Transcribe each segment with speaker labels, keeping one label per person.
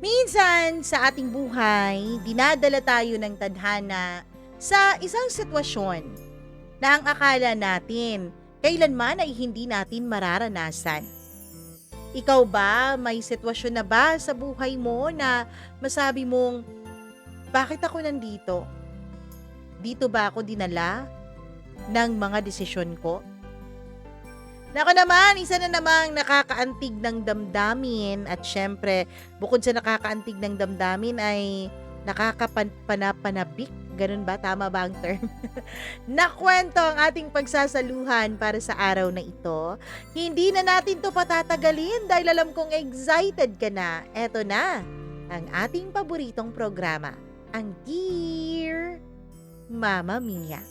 Speaker 1: Minsan sa ating buhay, dinadala tayo ng tadhana sa isang sitwasyon na ang akala natin kailanman ay hindi natin mararanasan. Ikaw ba, may sitwasyon na ba sa buhay mo na masabi mong, bakit ako nandito? Dito ba ako dinala ng mga desisyon ko? Nako naman, isa na namang nakakaantig ng damdamin at syempre, bukod sa nakakaantig ng damdamin ay nakakapanapanabik. Ganun ba? Tama ba ang term? Nakwento ang ating pagsasaluhan para sa araw na ito. Hindi na natin to patatagalin dahil alam kong excited ka na. Eto na, ang ating paboritong programa, ang Dear Mama Mia.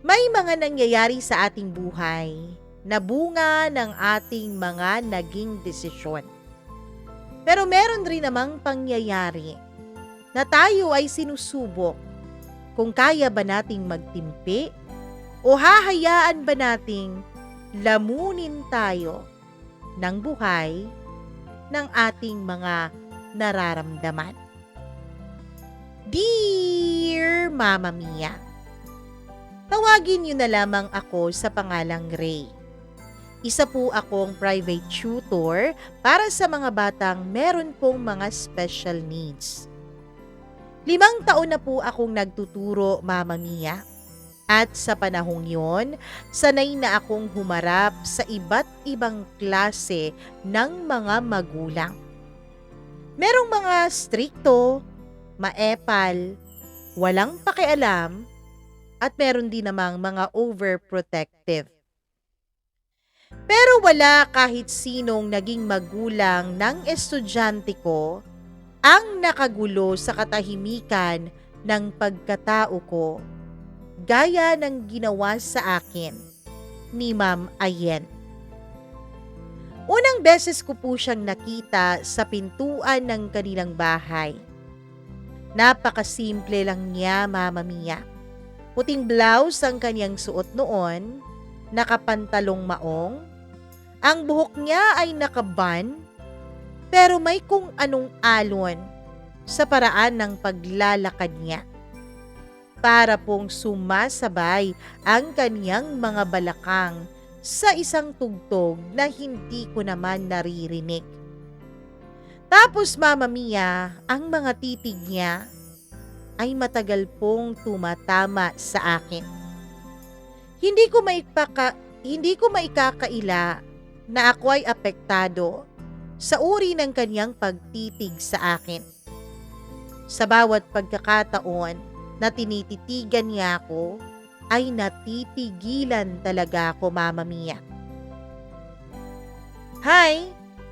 Speaker 1: May mga nangyayari sa ating buhay na bunga ng ating mga naging desisyon. Pero meron rin namang pangyayari na tayo ay sinusubok kung kaya ba nating magtimpi o hahayaan ba nating lamunin tayo ng buhay ng ating mga nararamdaman. Dear Mama Mia, tawagin niyo na lamang ako sa pangalang Ray. Isa po akong private tutor para sa mga batang meron pong mga special needs. 5 taon na po akong nagtuturo, Mama Mia. At sa panahong yon, sanay na akong humarap sa iba't ibang klase ng mga magulang. Merong mga strikto, maepal, walang pakialam, at meron din namang mga overprotective. Pero wala kahit sinong naging magulang ng estudyante ko ang nakagulo sa katahimikan ng pagkatao ko, gaya ng ginawa sa akin ni Ma'am Ayen. Unang beses ko po siyang nakita sa pintuan ng kanilang bahay. Napakasimple lang niya, Mama Mia. Puting blouse ang kanyang suot noon, nakapantalong maong. Ang buhok niya ay nakaban, pero may kung anong alon sa paraan ng paglalakad niya. Para pong sumasabay ang kanyang mga balakang sa isang tugtog na hindi ko naman naririnig. Tapos, Mama Mia, ang mga titig niya ay matagal pong tumatama sa akin. Hindi ko maikakaila na ako ay apektado sa uri ng kanyang pagtitig sa akin. Sa bawat pagkakataon na tinititigan niya ako, ay natitigilan talaga ako, Mama Mia. "Hi,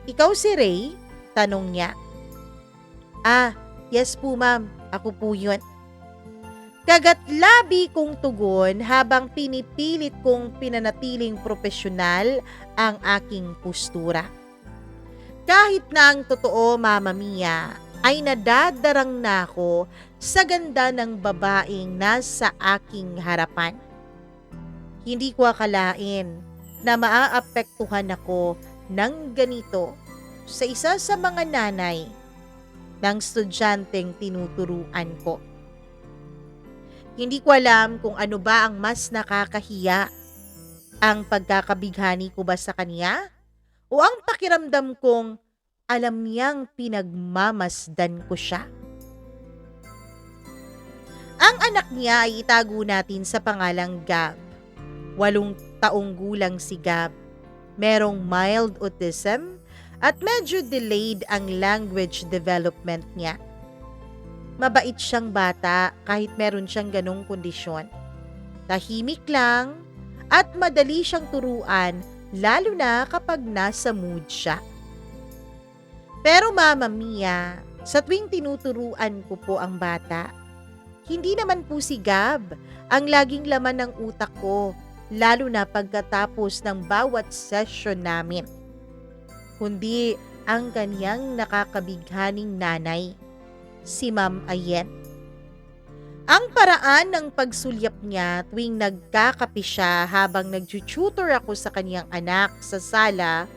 Speaker 1: ikaw si Ray?" tanong niya. "Ah, yes po ma'am, ako po yun." Kagatlabi kong tugon habang pinipilit kong pinanatiling profesional ang aking postura. Kahit na ang totoo, Mama Mia, ay nadadarang na ako sa ganda ng babaeng nasa aking harapan. Hindi ko akalain na maaapektuhan ako ng ganito sa isa sa mga nanay ng estudyanteng tinuturuan ko. Hindi ko alam kung ano ba ang mas nakakahiya, ang pagkakabighani ko ba sa kanya o ang pakiramdam kong alam niyang pinagmamasdan ko siya. Ang anak niya ay itago natin sa pangalang Gab. 8 taong gulang si Gab. Merong mild autism at medyo delayed ang language development niya. Mabait siyang bata kahit meron siyang ganong kondisyon. Tahimik lang at madali siyang turuan, lalo na kapag nasa mood siya. Pero Mama Mia, sa tuwing tinuturuan ko po ang bata, hindi naman po si Gab ang laging laman ng utak ko, lalo na pagkatapos ng bawat session namin, kundi ang kanyang nakakabighaning nanay, si Ma'am Ayen. Ang paraan ng pagsulyap niya tuwing nagkakape siya habang nagtututor ako sa kaniyang anak sa sala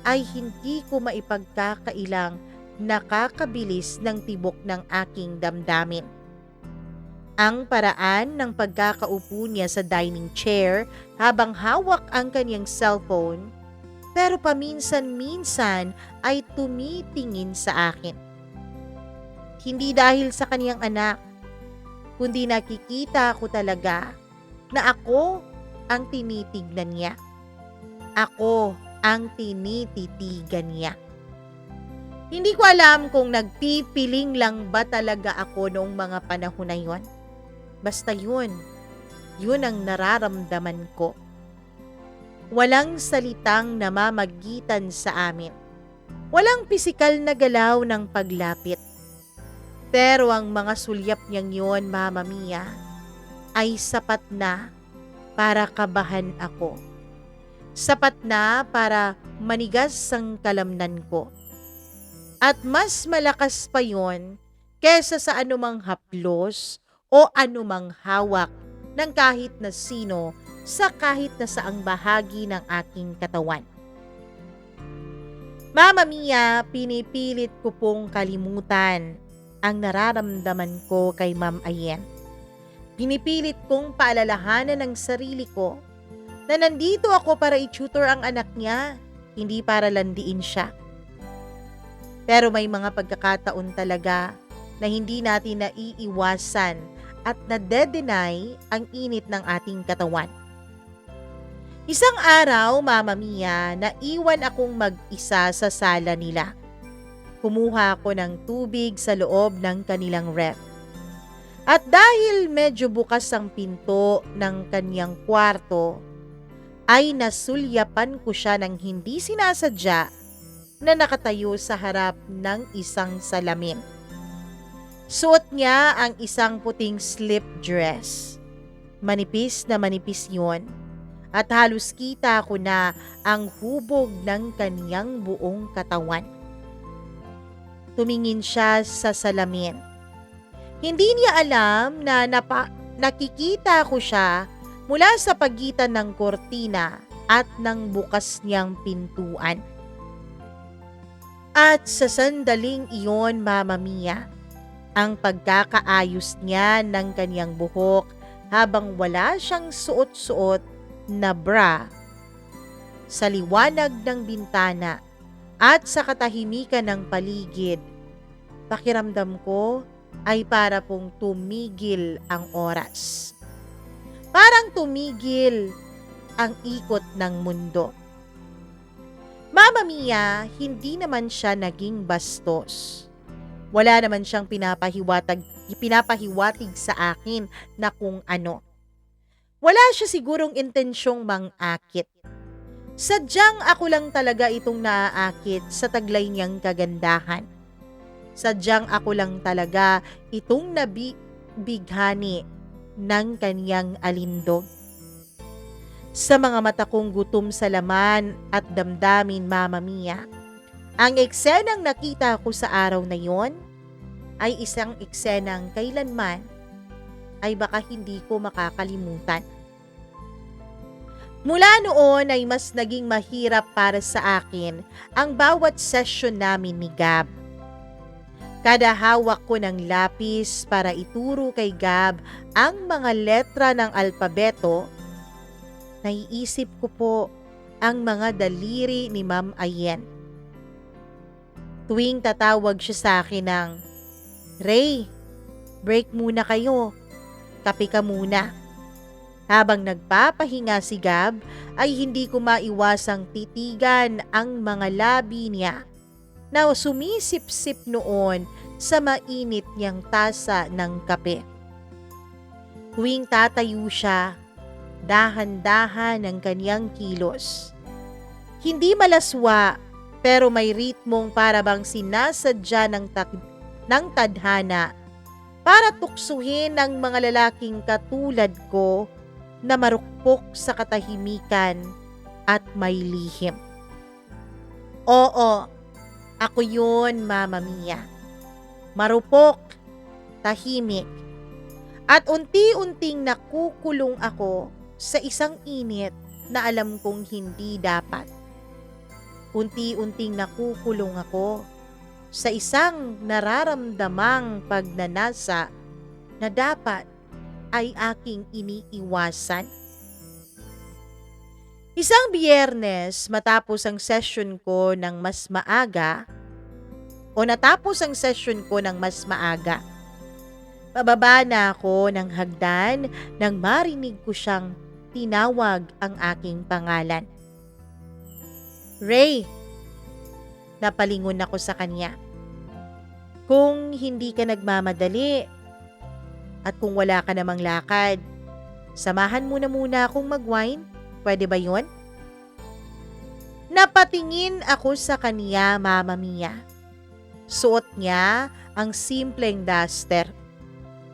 Speaker 1: ay hindi ko maipagkakailang nakakabilis ng tibok ng aking damdamin. Ang paraan ng pagkakaupo niya sa dining chair habang hawak ang kaniyang cellphone pero paminsan-minsan ay tumitingin sa akin. Hindi dahil sa kaniyang anak, kundi nakikita ko talaga na ako ang tinitignan niya. Ako ang tinititigan niya. Hindi ko alam kung nagpipiling lang ba talaga ako noong mga panahon na yon. Basta yun ang nararamdaman ko. Walang salitang namamagitan sa amin. Walang pisikal na galaw ng paglapit. Pero ang mga sulyap niyang yun, Mama Mia, ay sapat na para kabahan ako. Sapat na para manigas ang kalamnan ko. At mas malakas pa yon kesa sa anumang haplos o anumang hawak ng kahit na sino sa kahit na saang bahagi ng aking katawan. Mama Mia, pinipilit ko pong kalimutan ang nararamdaman ko kay Ma'am Ayen. Pinipilit kong paalalahanan ng sarili ko na nandito ako para i-tutor ang anak niya, hindi para landiin siya. Pero may mga pagkakataon talaga na hindi natin naiiwasan at nade-deny ang init ng ating katawan. Isang araw, Mama Mia, naiwan akong mag-isa sa sala nila. Kumuha ako ng tubig sa loob ng kanilang ref. At dahil medyo bukas ang pinto ng kanyang kwarto, ay nasulyapan ko siya ng hindi sinasadya na nakatayo sa harap ng isang salamin. Suot niya ang isang puting slip dress. Manipis na manipis yun at halos kita ko na ang hubog ng kaniyang buong katawan. Tumingin siya sa salamin. Hindi niya alam na nakikita ko siya mula sa pagitan ng kortina at ng bukas niyang pintuan. At sa sandaling iyon, Mama Mia, ang pagkakaayos niya ng kaniyang buhok habang wala siyang suot-suot na bra sa liwanag ng bintana at sa katahimikan ng paligid, pakiramdam ko ay para pong tumigil ang oras. Parang tumigil ang ikot ng mundo. Mama Mia, hindi naman siya naging bastos. Wala naman siyang pinapahiwatig sa akin na kung ano. Wala siya sigurong intensyong mang-akit. Sadyang ako lang talaga itong naaakit sa taglay niyang kagandahan. Sadyang ako lang talaga itong nabibighani ng kaniyang alindog. Sa mga mata kong gutom sa laman at damdamin, Mama Mia, ang eksenang nakita ko sa araw na yon ay isang eksenang kailanman ay baka hindi ko makakalimutan. Mula noon ay mas naging mahirap para sa akin ang bawat session namin ni Gab. Kada hawak ko ng lapis para ituro kay Gab ang mga letra ng alpabeto, naiisip ko po ang mga daliri ni Ma'am Ayen. Tuwing tatawag siya sa akin ng, "Ray, break muna kayo. Kape ka muna." Habang nagpapahinga si Gab, ay hindi ko maiwasang titigan ang mga labi niya na sumisip-sip noon sa mainit niyang tasa ng kape. Tuwing tatayo siya, dahan-dahan ang kaniyang kilos. Hindi malaswa, pero may ritmong para bang sinasadya ng tadhana para tuksuhin ang mga lalaking katulad ko na marukpok sa katahimikan at may lihim. Oo, ako yun, Mama Mia. Marupok, tahimik, At unti-unting nakukulong ako sa isang init na alam kong hindi dapat. Unti-unting nakukulong ako sa isang nararamdamang pagnanasa na dapat ay aking iniiwasan. Isang Biyernes matapos ang session ko ng mas maaga o natapos ang session ko ng mas maaga, pababa na ako ng hagdan nang marinig ko siyang tinawag ang aking pangalan. Ray, napalingon ako sa kanya. Kung hindi ka nagmamadali at kung wala ka namang lakad, samahan mo na muna akong mag-wine. Pwede ba yun? Napatingin ako sa kanya, Mama Mia. Suot niya ang simpleng duster.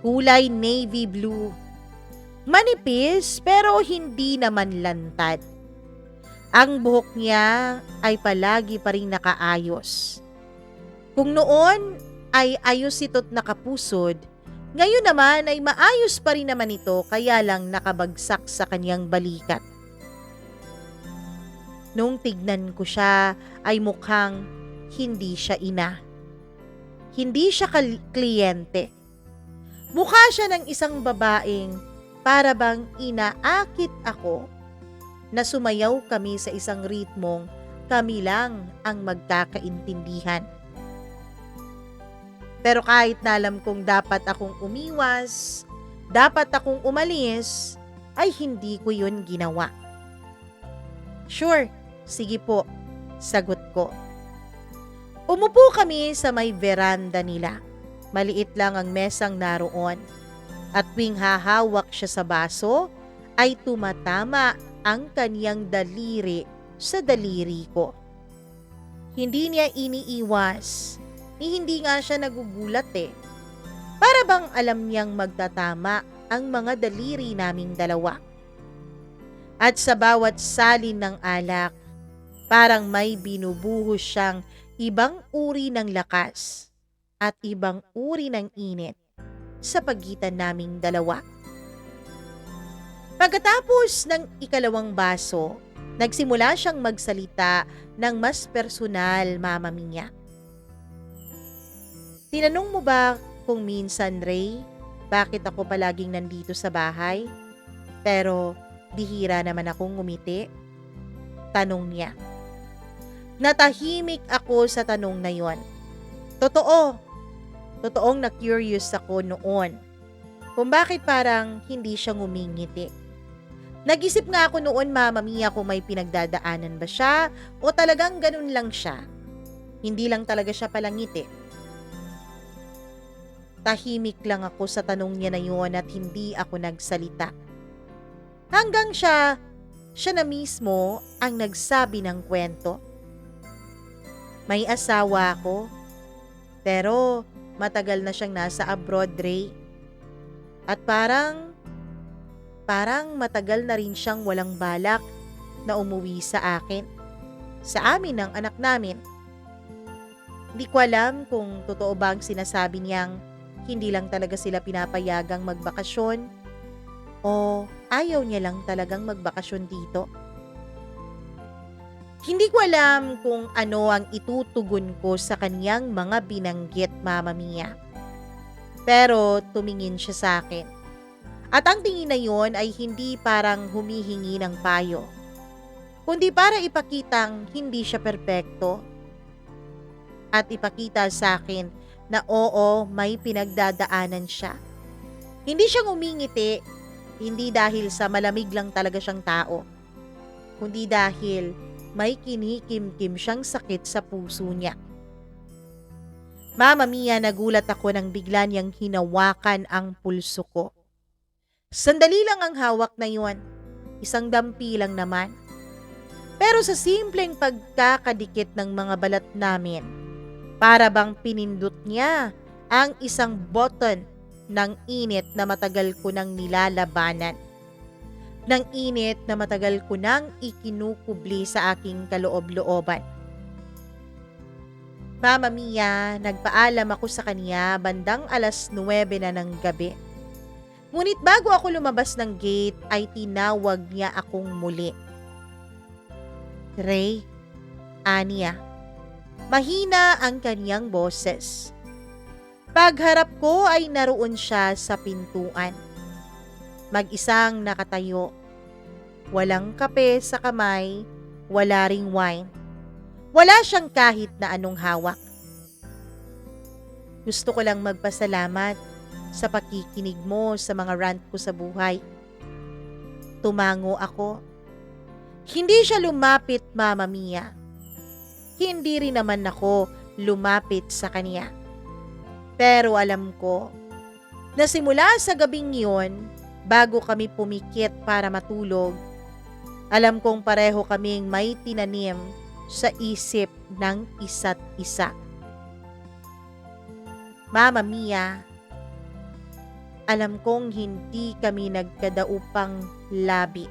Speaker 1: Kulay navy blue. Manipis pero hindi naman lantad. Ang buhok niya ay palagi pa rin nakaayos. Kung noon ay ayos ito't nakapusod, ngayon naman ay maayos pa rin naman ito kaya lang nakabagsak sa kanyang balikat. Nung tignan ko siya ay mukhang hindi siya ina. Hindi siya kliyente. Mukha siya ng isang babaeng para bang inaakit ako na sumayaw kami sa isang ritmong kami lang ang magkakaintindihan. Pero kahit na alam kong dapat akong umiwas, dapat akong umalis, ay hindi ko yun ginawa. Sure, sige po, sagot ko. Umupo kami sa may veranda nila. Maliit lang ang mesang naroon. At tuwing hahawak siya sa baso, ay tumatama ang kaniyang daliri sa daliri ko. Hindi niya iniiwas. Hindi nga siya nagugulat eh. Para bang alam niyang magtatama ang mga daliri naming dalawa. At sa bawat salin ng alak, parang may binubuhos siyang ibang uri ng lakas at ibang uri ng init sa pagitan naming dalawa. Pagkatapos ng ikalawang baso, nagsimula siyang magsalita ng mas personal, Mama Mia. Tinanong mo ba kung minsan, Ray, bakit ako palaging nandito sa bahay? Pero bihira naman akong ngumiti? Tanong niya. Natahimik ako sa tanong na yon. Totoong na-curious ako noon kung bakit parang hindi siya ngumingiti. Nag-isip nga ako noon, Mama Mia, kung may pinagdadaanan ba siya o talagang ganun lang siya. Hindi lang talaga siya palangiti. Tahimik lang ako sa tanong niya na yun at hindi ako nagsalita. Hanggang siya na mismo ang nagsabi ng kwento. May asawa ako, pero matagal na siyang nasa abroad, Ray. At parang matagal na rin siyang walang balak na umuwi sa akin, sa amin ng anak namin. Hindi ko alam kung totoo ba ang sinasabi niyang hindi lang talaga sila pinapayagang magbakasyon o ayaw niya lang talagang magbakasyon dito. Hindi ko alam kung ano ang itutugon ko sa kaniyang mga binanggit, Mama Mia. Pero tumingin siya sa akin. At ang tingin na yon ay hindi parang humihingi ng payo, kundi para ipakitang hindi siya perpekto. At ipakita sa akin na oo, may pinagdadaanan siya. Hindi siya ngumingiti, hindi dahil sa malamig lang talaga siyang tao, kundi dahil may kinikimkim siyang sakit sa puso niya. Mama Mia, nagulat ako nang bigla niyang hinawakan ang pulso ko. Sandali lang ang hawak na yun, isang dampi lang naman. Pero sa simpleng pagkakadikit ng mga balat namin, para bang pinindot niya ang isang button ng init na matagal ko nang nilalabanan. Ng init na matagal ko nang ikinukubli sa aking kaloob-looban. Mama Mia, nagpaalam ako sa kanya bandang 9:00 na ng gabi. Ngunit bago ako lumabas ng gate ay tinawag niya akong muli. Ray, Anya. Mahina ang kanyang boses. Pagharap ko ay naroon siya sa pintuan. Mag-isang nakatayo. Walang kape sa kamay, wala ring wine. Wala siyang kahit na anong hawak. Gusto ko lang magpasalamat sa pakikinig mo sa mga rant ko sa buhay. Tumango ako. Hindi siya lumapit, Mama Mia. Hindi rin naman ako lumapit sa kanya. Pero alam ko na simula sa gabing iyon, bago kami pumikit para matulog, alam kong pareho kaming may tinanim sa isip ng isa't isa. Mama Mia, alam kong hindi kami nagkadaupang labi.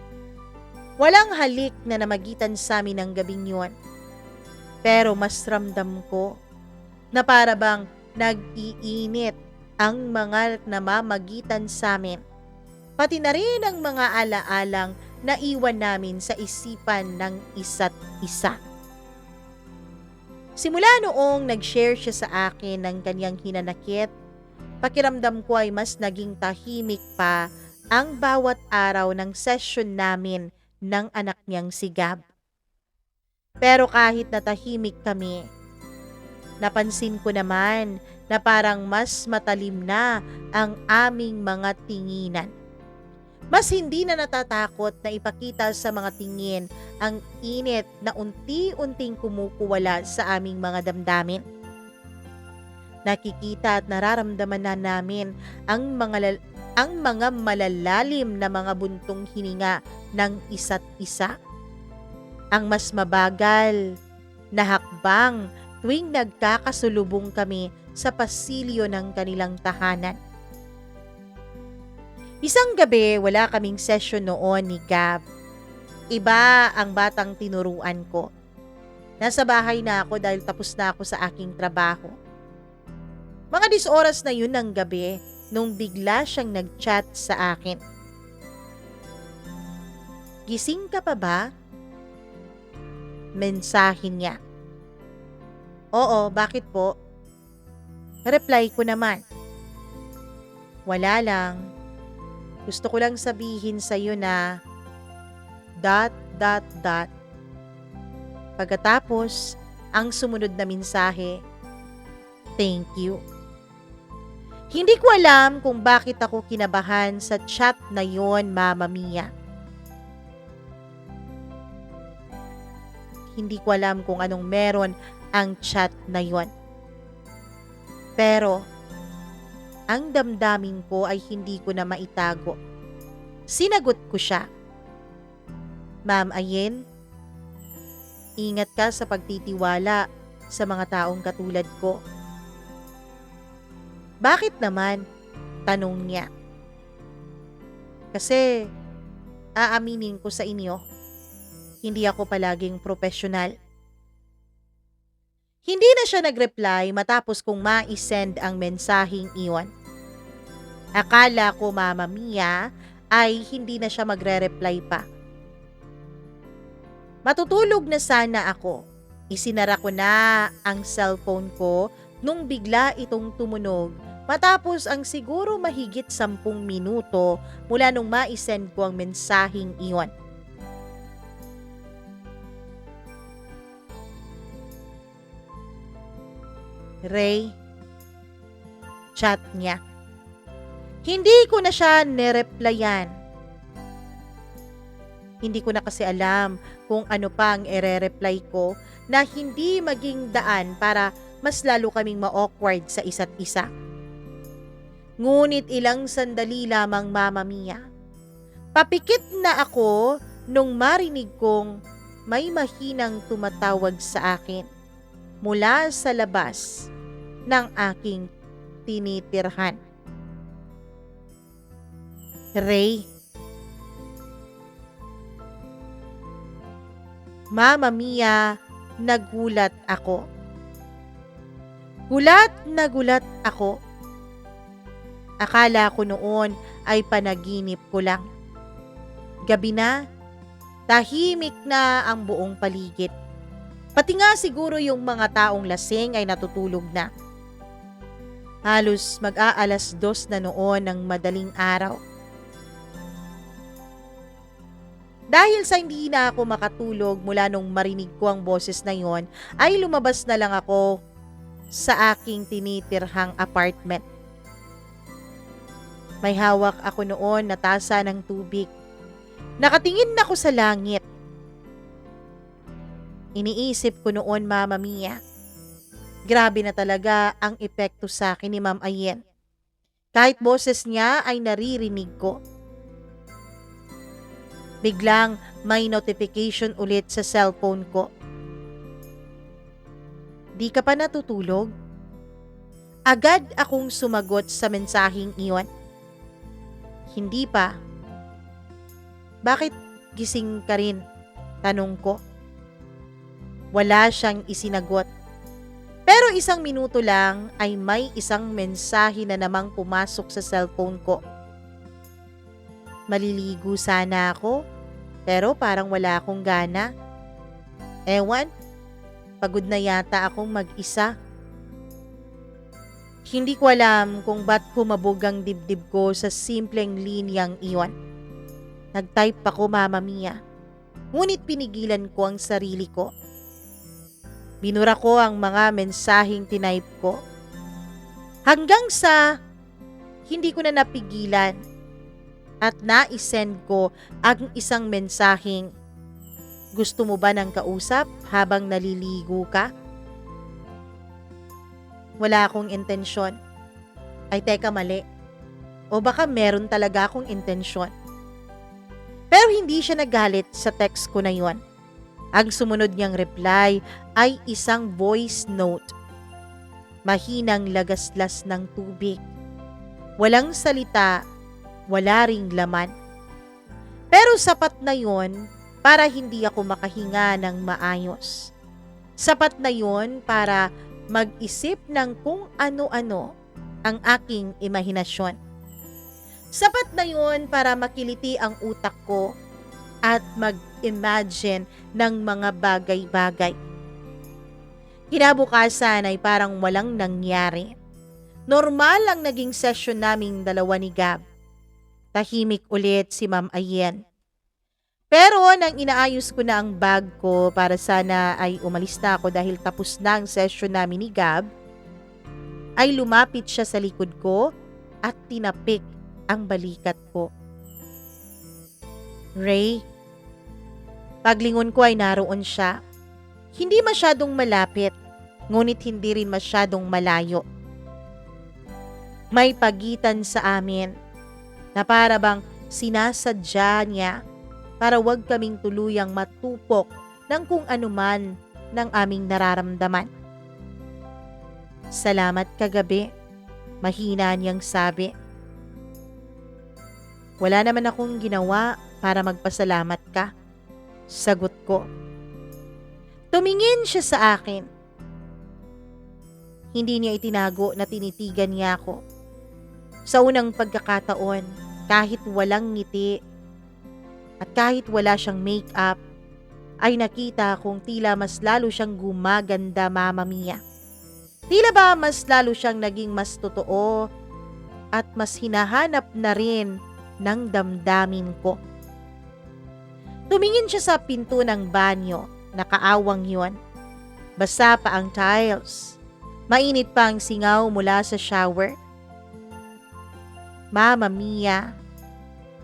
Speaker 1: Walang halik na namagitan sa amin ng gabing yun. Pero mas ramdam ko na para bang nag-iinit ang mga namamagitan sa amin. Pati na rin ang mga alaalang naiwan namin sa isipan ng isa't isa. Simula noong nag-share siya sa akin ng kanyang hinanakit, pakiramdam ko ay mas naging tahimik pa ang bawat araw ng session namin ng anak niyang si Gab. Pero kahit natahimik kami, napansin ko naman na parang mas matalim na ang aming mga tinginan. Mas hindi na natatakot na ipakita sa mga tingin ang init na unti-unting kumukuwala sa aming mga damdamin. Nakikita at nararamdaman na namin ang mga malalalim na mga buntong hininga ng isa't isa. Ang mas mabagal na hakbang tuwing nagkakasulubong kami sa pasilyo ng kanilang tahanan. Isang gabi, wala kaming session noon ni Gab. Iba ang batang tinuruan ko. Nasa bahay na ako dahil tapos na ako sa aking trabaho. Mga 10 oras na yun ng gabi nung bigla siyang nag-chat sa akin. Gising ka pa ba? Mensahe niya. Oo, bakit po? Reply ko naman. Wala lang. Gusto ko lang sabihin sa'yo na ... Pagkatapos, ang sumunod na mensahe, thank you. Hindi ko alam kung bakit ako kinabahan sa chat na yon, Mama Mia. Hindi ko alam kung anong meron ang chat na yon. Pero, ang damdamin ko ay hindi ko na maitago. Sinagot ko siya. Ma'am Ayen, ingat ka sa pagtitiwala sa mga taong katulad ko. Bakit naman? Tanong niya. Kasi, aaminin ko sa inyo, hindi ako palaging profesional. Hindi na siya nag-reply matapos kong ma-send ang mensaheng iyon. Akala ko, Mama Mia, ay hindi na siya magre-reply pa. Matutulog na sana ako. Isinara ko na ang cellphone ko nung bigla itong tumunog matapos ang siguro mahigit 10 minuto mula nung ma-send ko ang mensaheng iyon. Ray, chat niya. Hindi ko na siya nireplyan. Hindi ko na kasi alam kung ano pa ang ire-reply ko na hindi maging daan para mas lalo kaming ma-awkward sa isa't isa. Ngunit ilang sandali lamang, Mama Mia. Papikit na ako nung marinig kong may mahinang tumatawag sa akin mula sa labas ng aking tinitirhan. Ray. Mama Mia, nagulat ako. Gulat na gulat ako. Akala ko noon ay panaginip ko lang. Gabi na, tahimik na ang buong paligid. Pati nga siguro yung mga taong lasing ay natutulog na. Halos mag-aalas 2 na noon ng madaling araw. Dahil sa hindi na ako makatulog mula nung marinig ko ang boses na yon, ay lumabas na lang ako sa aking tinitirhang apartment. May hawak ako noon na tasa ng tubig. Nakatingin ako sa langit. Iniisip ko noon, Mama Mia, grabe na talaga ang epekto sa akin ni Ma'am Ayen. Kahit boses niya ay naririnig ko. Biglang may notification ulit sa cellphone ko. Di ka pa natutulog? Agad akong sumagot sa mensaheng iyon. Hindi pa. Bakit gising ka rin? Tanong ko. Wala siyang isinagot. Pero 1 minuto lang ay may isang mensahe na namang pumasok sa cellphone ko. Maliligo sana ako, pero parang wala akong gana. Ewan, pagod na yata akong mag-isa. Hindi ko alam kung ba't humabog ang dibdib ko sa simpleng linyang iyon. Nag-type ako, Mama Mia. Ngunit pinigilan ko ang sarili ko. Binura ko ang mga mensaheng tinype ko. Hanggang sa hindi ko na napigilan at naisend ko ang isang mensaheng, gusto mo ba ng kausap habang naliligo ka? Wala akong intensyon. Ay teka, mali. O baka meron talaga akong intensyon. Pero hindi siya nagalit sa text ko na yon. Ang sumunod niyang reply ay isang voice note. Mahinang lagaslas ng tubig. Walang salita, wala ring laman. Pero sapat na yon para hindi ako makahinga ng maayos. Sapat na yon para mag-isip ng kung ano-ano ang aking imahinasyon. Sapat na yon para makiliti ang utak ko at mag-imagine ng mga bagay-bagay. Kinabukasan ay parang walang nangyari. Normal ang naging session naming dalawa ni Gab. Tahimik ulit si Ma'am Ayen. Pero nang inaayos ko na ang bag ko para sana ay umalis na ako dahil tapos na ang session namin ni Gab, ay lumapit siya sa likod ko at tinapik ang balikat ko. Ray, paglingon ko ay naroon siya. Hindi masyadong malapit, ngunit hindi rin masyadong malayo. May pagitan sa amin na para bang sinasadya niya para wag kaming tuluyang matupok ng kung anuman ng aming nararamdaman. Salamat kagabi, mahina niyang sabi. Wala naman akong ginawa para magpasalamat ka, sagot ko. Tumingin siya sa akin. Hindi niya itinago na tinitigan niya ako. Sa unang pagkakataon, kahit walang ngiti at kahit wala siyang make-up, ay nakita kong tila mas lalo siyang gumaganda, Mama Mia. Tila ba mas lalo siyang naging mas totoo at mas hinahanap na rin ng damdamin ko. Tumingin siya sa pinto ng banyo, nakaawang yon. Basa pa ang tiles. Mainit pa ang singaw mula sa shower. Mama Mia,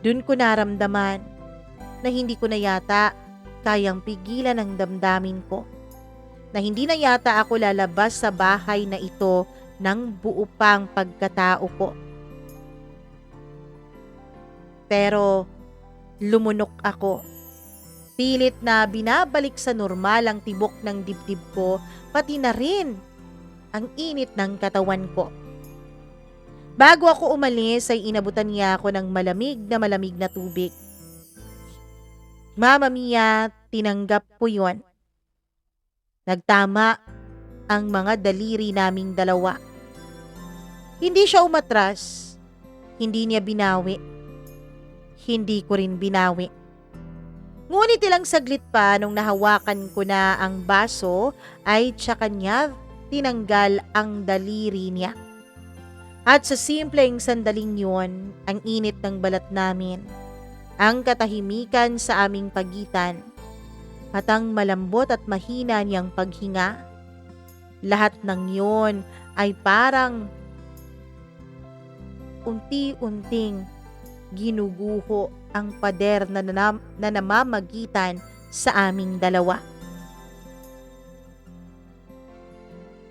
Speaker 1: dun ko naramdaman na hindi ko na yata kayang pigilan ang damdamin ko. Na hindi na yata ako lalabas sa bahay na ito ng buo pang pagkatao ko. Pero lumunok ako. Pilit na binabalik sa normal ang tibok ng dibdib ko, pati na rin ang init ng katawan ko. Bago ako umalis ay inabutan niya ako ng malamig na tubig. Mama Mia, tinanggap ko yon. Nagtama ang mga daliri naming dalawa. Hindi siya umatras. Hindi niya binawi. Hindi ko rin binawi. Ngunit ilang saglit pa nung nahawakan ko na ang baso ay tsaka niya tinanggal ang daliri niya. At sa simpleng sandaling yun, ang init ng balat namin, ang katahimikan sa aming pagitan, at ang malambot at mahina niyang paghinga, lahat ng yun ay parang unti-unting ginuguho ang pader na namamagitan sa aming dalawa.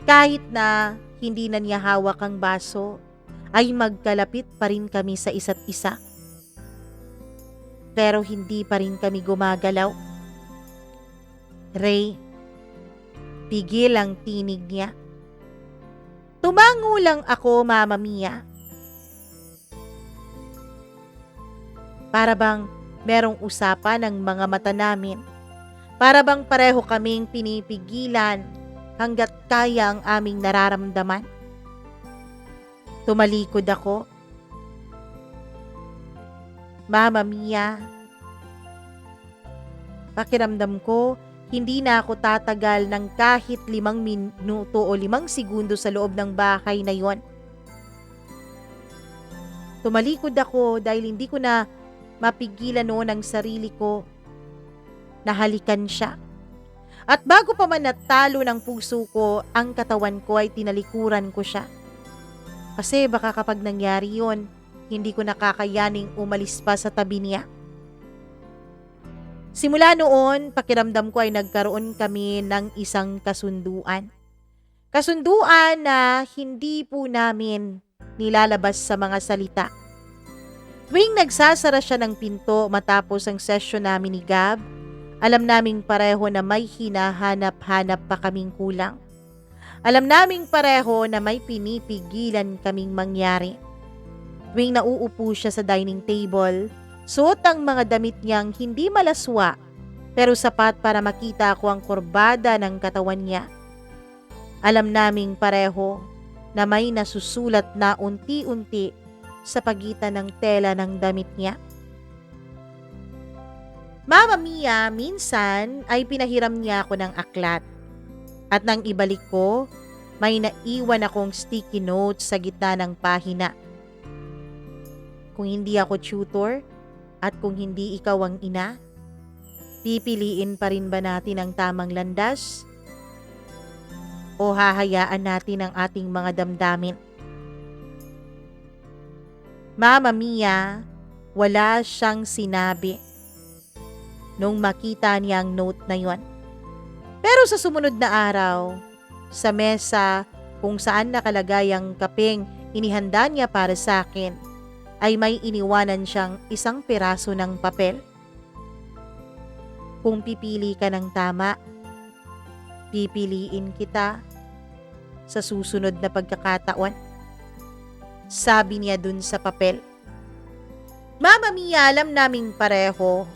Speaker 1: Kahit na hindi na niya hawak ang baso, ay magkalapit pa rin kami sa isa't isa. Pero hindi pa rin kami gumagalaw. Ray, pigil ang tinig niya. Tumango lang ako, Mama Mia. Para bang merong usapan ng mga mata namin. Para bang pareho kaming pinipigilan hanggat kaya ang aming nararamdaman. Tumalikod ako. Mama Mia, pakiramdam ko hindi na ako tatagal ng kahit 5 minuto o 5 segundo sa loob ng bahay na yon. Tumalikod ako dahil hindi ko na mapigilan noon ang sarili ko na halikan siya. At bago pa man natalo ng puso ko, ang katawan ko ay tinalikuran ko siya. Kasi baka kapag nangyari yon, hindi ko nakakayaning umalis pa sa tabi niya. Simula noon, pakiramdam ko ay nagkaroon kami ng isang kasunduan. Kasunduan na hindi po namin nilalabas sa mga salita. Tuwing nagsasara siya ng pinto matapos ang session namin ni Gab, alam naming pareho na may hinahanap-hanap pa kaming kulang. Alam naming pareho na may pinipigilan kaming mangyari. Tuwing nauupo siya sa dining table, suot ang mga damit niyang hindi malaswa pero sapat para makita ko ang kurbada ng katawan niya. Alam naming pareho na may nasusulat na unti-unti sa pagitan ng tela ng damit niya. Mama Mia, minsan ay pinahiram niya ako ng aklat. At nang ibalik ko, may naiwan akong sticky notes sa gitna ng pahina. Kung hindi ako tutor at kung hindi ikaw ang ina, pipiliin pa rin ba natin ang tamang landas? O hahayaan natin ang ating mga damdamin? Mama Mia, wala siyang sinabi nung makita niya ang note na yon. Pero sa sumunod na araw, sa mesa kung saan nakalagay ang kapeng inihanda niya para sa akin, ay may iniwanan siyang isang piraso ng papel. Kung pipili ka ng tama, pipiliin kita sa susunod na pagkakataon. Sabi niya dun sa papel. Mama Mia, alam naming pareho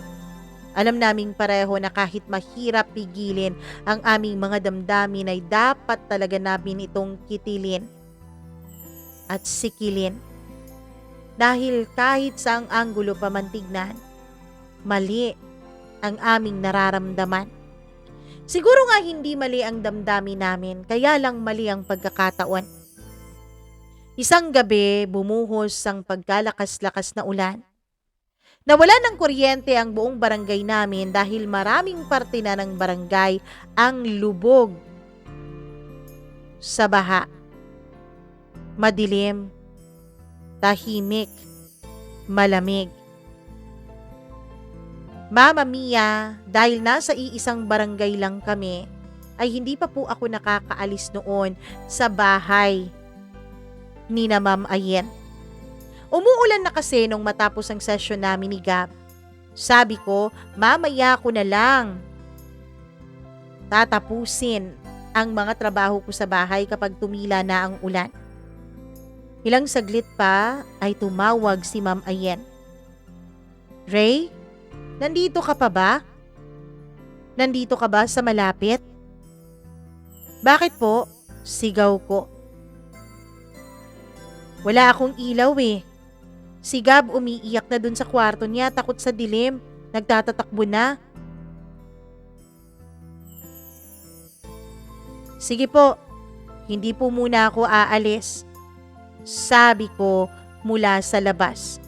Speaker 1: na kahit mahirap pigilin ang aming mga damdamin ay dapat talaga namin itong kitilin at sikilin. Dahil kahit saang anggulo pa man tignan, mali ang aming nararamdaman. Siguro nga hindi mali ang damdamin namin, kaya lang mali ang pagkakataon. Isang gabi, bumuhos ang pagkalakas-lakas na ulan. Nawala ng kuryente ang buong barangay namin dahil maraming parte na ng barangay ang lubog sa baha. Madilim, tahimik, malamig. Mama Mia, dahil nasa iisang barangay lang kami, ay hindi pa po ako nakakaalis noon sa bahay ni na Ma'am Ayen. Umuulan na kasi nung matapos ang session namin ni Gab. Sabi ko, mamaya ko na lang tatapusin ang mga trabaho ko sa bahay kapag tumila na ang ulan. Ilang saglit pa ay tumawag si Ma'am Ayen. Ray, nandito ka pa ba? Nandito ka ba sa malapit? Bakit po? Sigaw ko. Wala akong ilaw eh. Si Gab umiiyak na dun sa kwarto niya, takot sa dilim. Nagtatatakbo na. Sige po, hindi po muna ako aalis. Sabi ko mula sa labas.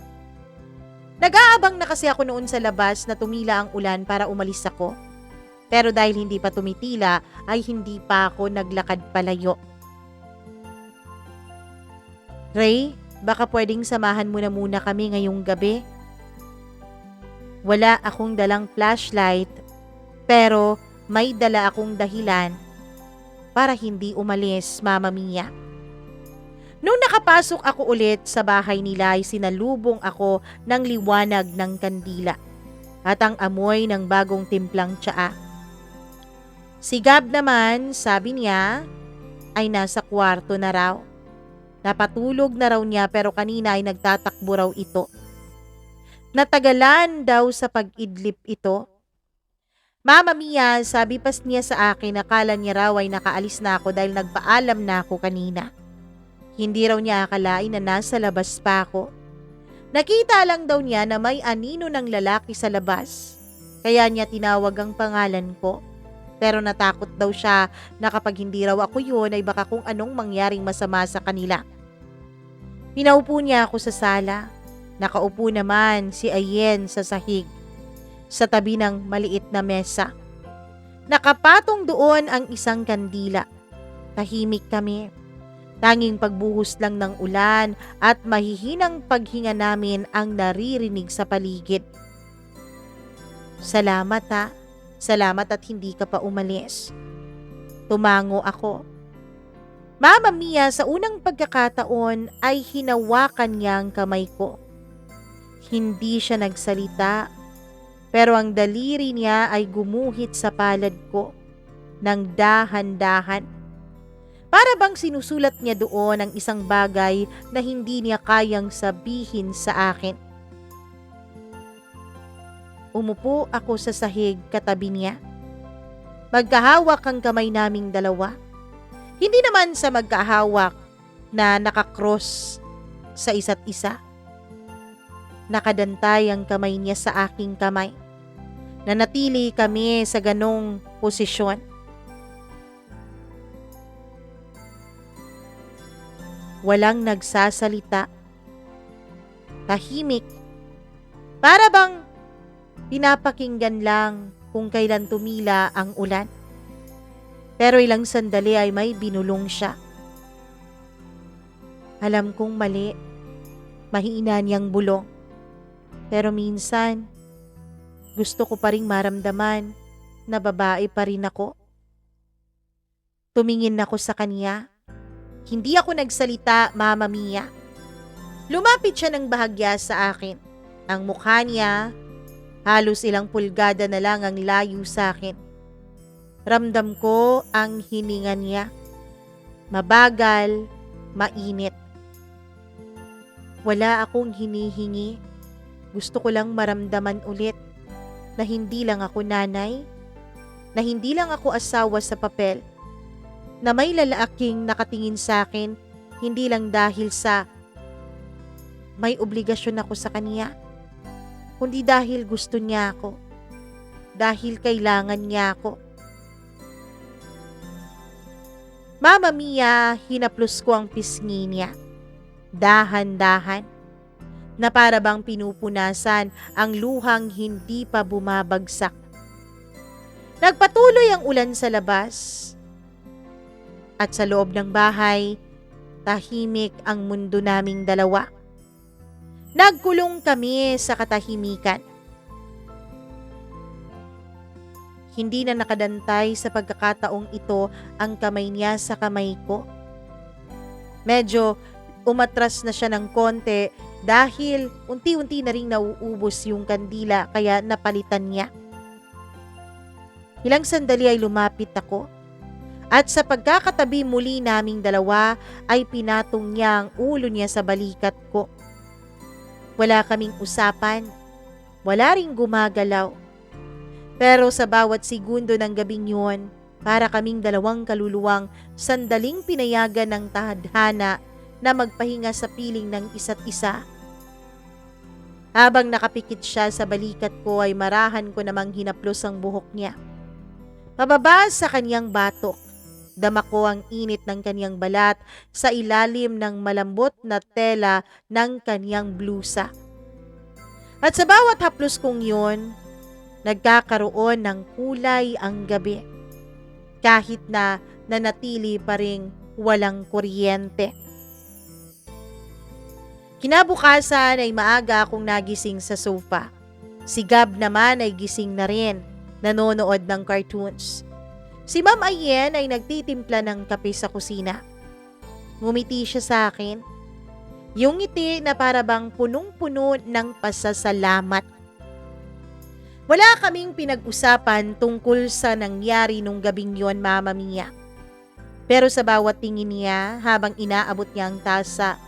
Speaker 1: Nag-aabang na kasi ako noon sa labas na tumila ang ulan para umalis ako. Pero dahil hindi pa tumitila ay hindi pa ako naglakad palayo. Ray, baka pwedeng samahan mo na muna kami ngayong gabi. Wala akong dalang flashlight pero may dala akong dahilan para hindi umalis, Mama Mia. Nung nakapasok ako ulit sa bahay nila ay sinalubong ako ng liwanag ng kandila at ang amoy ng bagong timplang tsaa. Si Gab naman, sabi niya, ay nasa kwarto na raw. Napatulog na raw niya pero kanina ay nagtatakbo raw ito. Natagalan daw sa pag-idlip ito. Mama Mia, sabi pas niya sa akin, akala niya raw ay nakaalis na ako dahil nagpaalam na ako kanina. Hindi raw niya akalain na nasa labas pa ako. Nakita lang daw niya na may anino ng lalaki sa labas. Kaya niya tinawag ang pangalan ko. Pero natakot daw siya na kapag hindi raw ako yun ay baka kung anong mangyaring masama sa kanila. Pinaupo niya ako sa sala. Nakaupo naman si Ayen sa sahig, sa tabi ng maliit na mesa. Nakapatong doon ang isang kandila. Tahimik kami. Tanging pagbuhos lang ng ulan at mahihinang paghinga namin ang naririnig sa paligid. Salamat ha. Salamat at hindi ka pa umalis. Tumango ako. Mama Mia, sa unang pagkakataon ay hinawakan niya ang kamay ko. Hindi siya nagsalita, pero ang daliri niya ay gumuhit sa palad ko ng dahan-dahan. Para bang sinusulat niya doon ang isang bagay na hindi niya kayang sabihin sa akin. Umupo ako sa sahig katabi niya. Magkahawak ang kamay naming dalawa. Hindi naman sa magkahawak na nakakross sa isa't isa. Nakadantay ang kamay niya sa aking kamay. Nanatili kami sa ganong posisyon. Walang nagsasalita. Tahimik. Para bang pinapakinggan lang kung kailan tumila ang ulan. Pero ilang sandali ay may binulong siya. Alam kong mali. Mahina niyang bulong. Pero minsan, gusto ko pa ring maramdaman na babae pa rin ako. Tumingin ako sa kanya. Hindi ako nagsalita, Mama Mia. Lumapit siya ng bahagya sa akin. Ang mukha niya, halos ilang pulgada na lang ang layo sa akin. Ramdam ko ang hininga niya. Mabagal, mainit. Wala akong hinihingi. Gusto ko lang maramdaman ulit na hindi lang ako nanay, na hindi lang ako asawa sa papel, na may lalaking nakatingin sa akin hindi lang dahil sa may obligasyon ako sa kanya, kundi dahil gusto niya ako, dahil kailangan niya ako. Mama Mia, hinaplos ko ang pisngi niya. Dahan-dahan, na para bang pinupunasan ang luhang hindi pa bumabagsak. Nagpatuloy ang ulan sa labas. At sa loob ng bahay, tahimik ang mundo naming dalawa. Nagkulong kami sa katahimikan. Hindi na nakadantay sa pagkakataong ito ang kamay niya sa kamay ko. Medyo umatras na siya ng konti dahil unti-unti na ring nauubos yung kandila kaya napalitan niya. Ilang sandali ay lumapit ako. At sa pagkakatabi muli naming dalawa ay pinatong niya ang ulo niya sa balikat ko. Wala kaming usapan, wala ring gumagalaw. Pero sa bawat segundo ng gabing yun, para kaming dalawang kaluluwang sandaling pinayagan ng tadhana na magpahinga sa piling ng isa't isa. Habang nakapikit siya sa balikat ko ay marahan ko namang hinaplos ang buhok niya. Pababa sa kanyang batok, dama ko ang init ng kanyang balat sa ilalim ng malambot na tela ng kanyang blusa. At sa bawat haplos kong yun, nagkakaroon ng kulay ang gabi. Kahit na nanatili pa ring walang kuryente. Kinabukasan ay maaga akong nagising sa sofa. Si Gab naman ay gising na rin, nanonood ng cartoons. Si Ma'am Ayen ay nagtitimpla ng kape sa kusina. Ngumiti siya sa akin. Yung ngiti na para bang punong-puno ng pasasalamat. Wala kaming pinag-usapan tungkol sa nangyari nung gabing yon, Mama Mia. Pero sa bawat tingin niya habang inaabot niya ang tasa,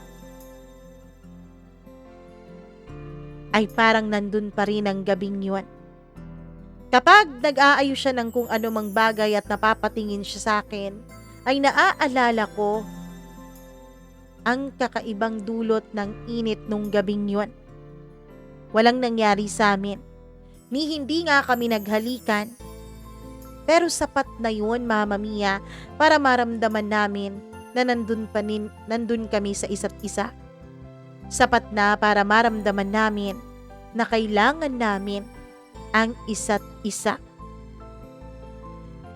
Speaker 1: ay parang nandun pa rin ang gabing yon. Kapag nag-aayos siya ng kung ano mang bagay at napapatingin siya sa akin, ay naaalala ko ang kakaibang dulot ng init nung gabing yon. Walang nangyari sa amin, ni hindi nga kami naghalikan. Pero sapat na yun, Mama Mia, para maramdaman namin na nandun kami sa isa't isa. Sapat na para maramdaman namin na kailangan namin ang isa't isa.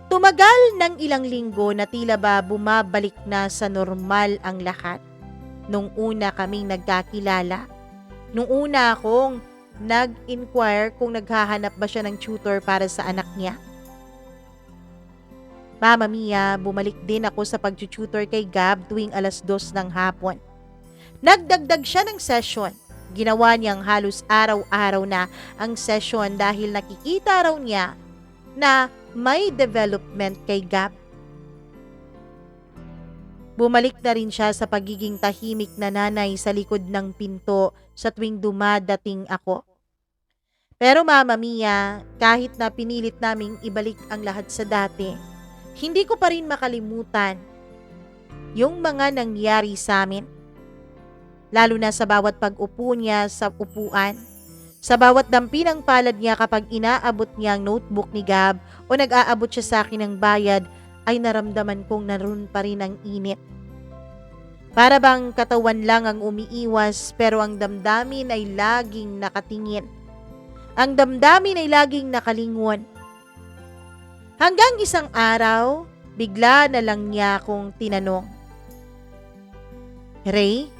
Speaker 1: Tumagal ng ilang linggo na tila ba bumabalik na sa normal ang lahat. Nung una kaming nagkakilala, nung una akong nag-inquire kung naghahanap ba siya ng tutor para sa anak niya. Mama Mia, bumalik din ako sa pag-tutor kay Gab tuwing 2:00 ng hapon. Nagdagdag siya ng session. Ginawa niyang halos araw-araw na ang session dahil nakikita raw niya na may development kay Gab. Bumalik na rin siya sa pagiging tahimik na nanay sa likod ng pinto sa tuwing dumadating ako. Pero Mama Mia, kahit na pinilit naming ibalik ang lahat sa dati, hindi ko pa rin makalimutan yung mga nangyari sa amin. Lalo na sa bawat pag-upo niya sa upuan, sa bawat dampi ng palad niya kapag inaabot niya ang notebook ni Gab o nag-aabot siya sa akin ng bayad, ay naramdaman kong naroon pa rin ang init. Para bang katawan lang ang umiiwas pero ang damdamin ay laging nakatingin. Ang damdamin ay laging nakalingon. Hanggang isang araw, bigla na lang niya akong tinanong, "Ray,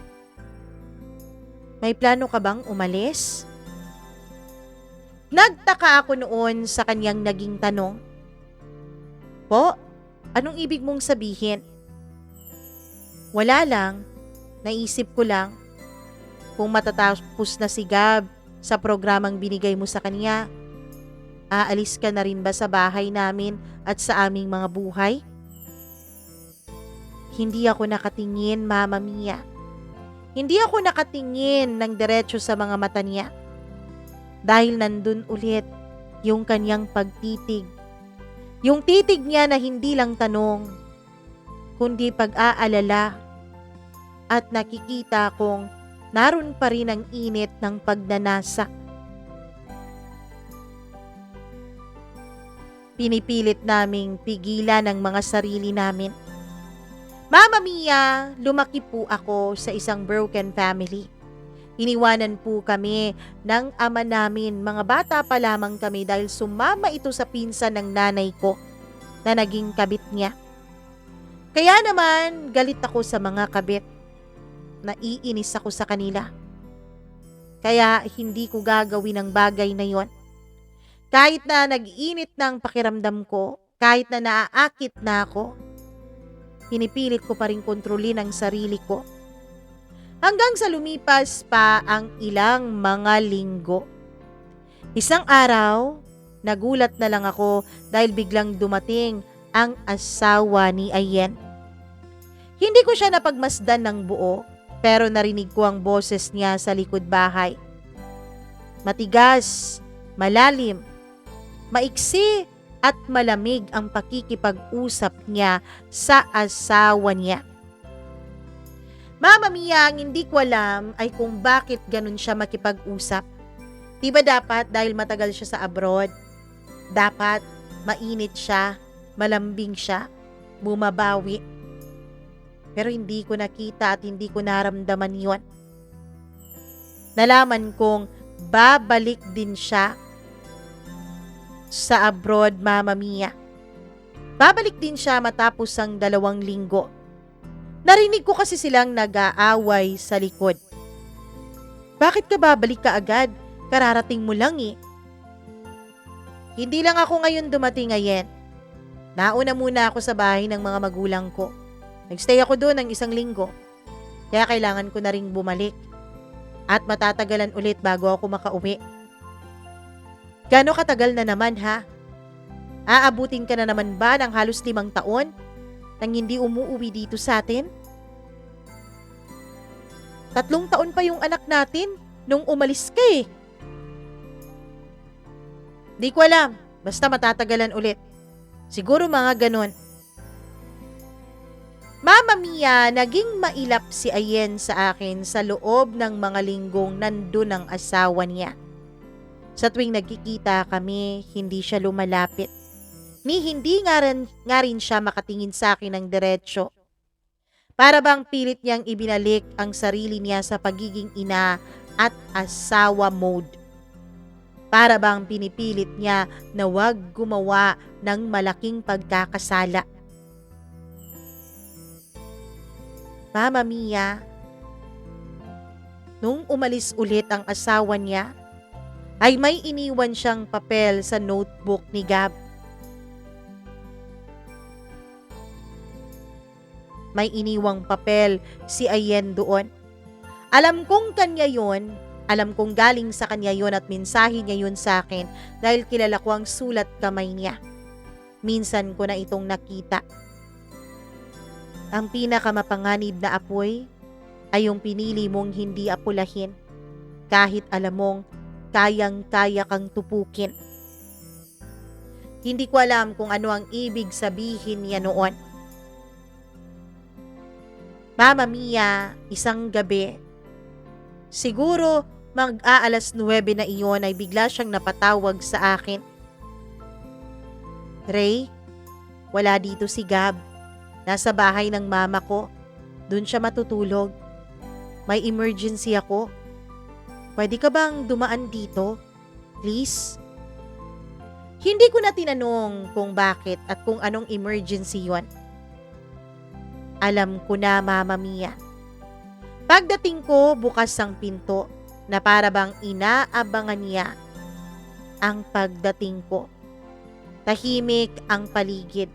Speaker 1: may plano ka bang umalis?" Nagtaka ako noon sa kanyang naging tanong. "Po, anong ibig mong sabihin?" "Wala lang, naisip ko lang, kung matatapos na si Gab sa programang binigay mo sa kanya, aalis ka na rin ba sa bahay namin at sa aming mga buhay?" Hindi ako nakatingin, Mama Mia. Hindi ako nakatingin ng diretso sa mga mata niya. Dahil nandun ulit yung kanyang pagtitig. Yung titig niya na hindi lang tanong, kundi pag-aalala. At nakikita kong naroon pa rin ang init ng pagnanasa. Pinipilit naming pigilan ang mga sarili namin. Mama Mia, lumaki po ako sa isang broken family. Iniwanan po kami ng ama namin, mga bata pa lamang kami dahil sumama ito sa pinsan ng nanay ko na naging kabit niya. Kaya naman galit ako sa mga kabit. Naiinis ako sa kanila. Kaya hindi ko gagawin ang bagay na yon. Kahit na nag-init ng pakiramdam ko, kahit na naaakit na ako, pinipilit ko pa rin kontrolin ang sarili ko. Hanggang sa lumipas pa ang ilang mga linggo. Isang araw, nagulat na lang ako dahil biglang dumating ang asawa ni Ayen. Hindi ko siya napagmasdan ng buo, pero narinig ko ang boses niya sa likod bahay. Matigas, malalim, maiksi at malamig ang pakikipag-usap niya sa asawa niya. Mama Mia, ang hindi ko alam ay kung bakit ganun siya makipag-usap. Di ba dapat dahil matagal siya sa abroad, dapat mainit siya, malambing siya, bumabawi. Pero hindi ko nakita at hindi ko naramdaman yon. Nalaman kong babalik din siya sa abroad, Mama Mia. Babalik din siya matapos ang 2 linggo. Narinig ko kasi silang nag-aaway sa likod. Bakit ka babalik ka agad? Kararating mo lang eh. Hindi lang ako ngayon dumating ngayon. Nauna muna ako sa bahay ng mga magulang ko. Nagstay ako doon ng 1 linggo. Kaya kailangan ko na ring bumalik. At matatagalan ulit bago ako makauwi. Gaano katagal na naman ha? Aabutin ka na naman ba ng halos 5 taon nang hindi umuuwi dito sa atin? 3 taon pa yung anak natin nung umalis ka eh. Di ko alam, basta matatagalan ulit. Siguro mga ganon. Mama Mia, naging mailap si Ayen sa akin sa loob ng mga linggong nandun ang asawa niya. Sa tuwing nagkikita kami, hindi siya lumalapit. Ni hindi nga rin siya makatingin sa akin ng diretsyo. Para bang pilit niyang ibinalik ang sarili niya sa pagiging ina at asawa mode. Para bang pinipilit niya na wag gumawa ng malaking pagkakasala. Mama Mia, nung umalis ulit ang asawa niya, ay may iniwan siyang papel sa notebook ni Gab. May iniwang papel si Ayen doon. Alam kong kanya yon, alam kong galing sa kanya yon at mensahe niya yon sa akin dahil kilala ko ang sulat kamay niya. Minsan ko na itong nakita. Ang pinakamapanganib na apoy ay yung pinili mong hindi apulahin kahit alam mong kayang-kaya kang tupukin. Hindi ko alam kung ano ang ibig sabihin niya noon. Mama Mia, isang gabi, siguro mag-aalas 9 na iyon ay bigla siyang napatawag sa akin. Ray, wala dito si Gab. Nasa bahay ng mama ko. Doon siya matutulog. May emergency ako. Pwede ka bang dumaan dito? Please? Hindi ko na tinanong kung bakit at kung anong emergency yon. Alam ko na, Mama Mia. Pagdating ko, bukas ang pinto na para bang inaabangan niya ang pagdating ko. Tahimik ang paligid.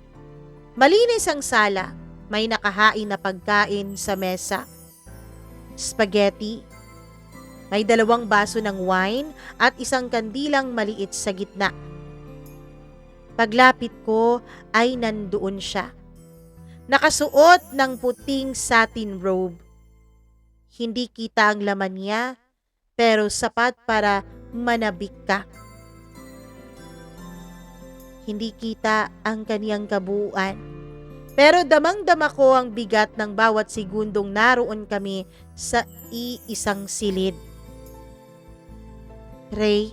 Speaker 1: Malinis ang sala, may nakahain na pagkain sa mesa. Spaghetti, may 2 baso ng wine at isang kandilang maliit sa gitna. Paglapit ko ay nandoon siya. Nakasuot ng puting satin robe. Hindi kita ang laman niya, pero sapat para manabik ka. Hindi kita ang kaniyang kabuuan. Pero damang-dama ko ang bigat ng bawat segundong naroon kami sa iisang silid. Ray,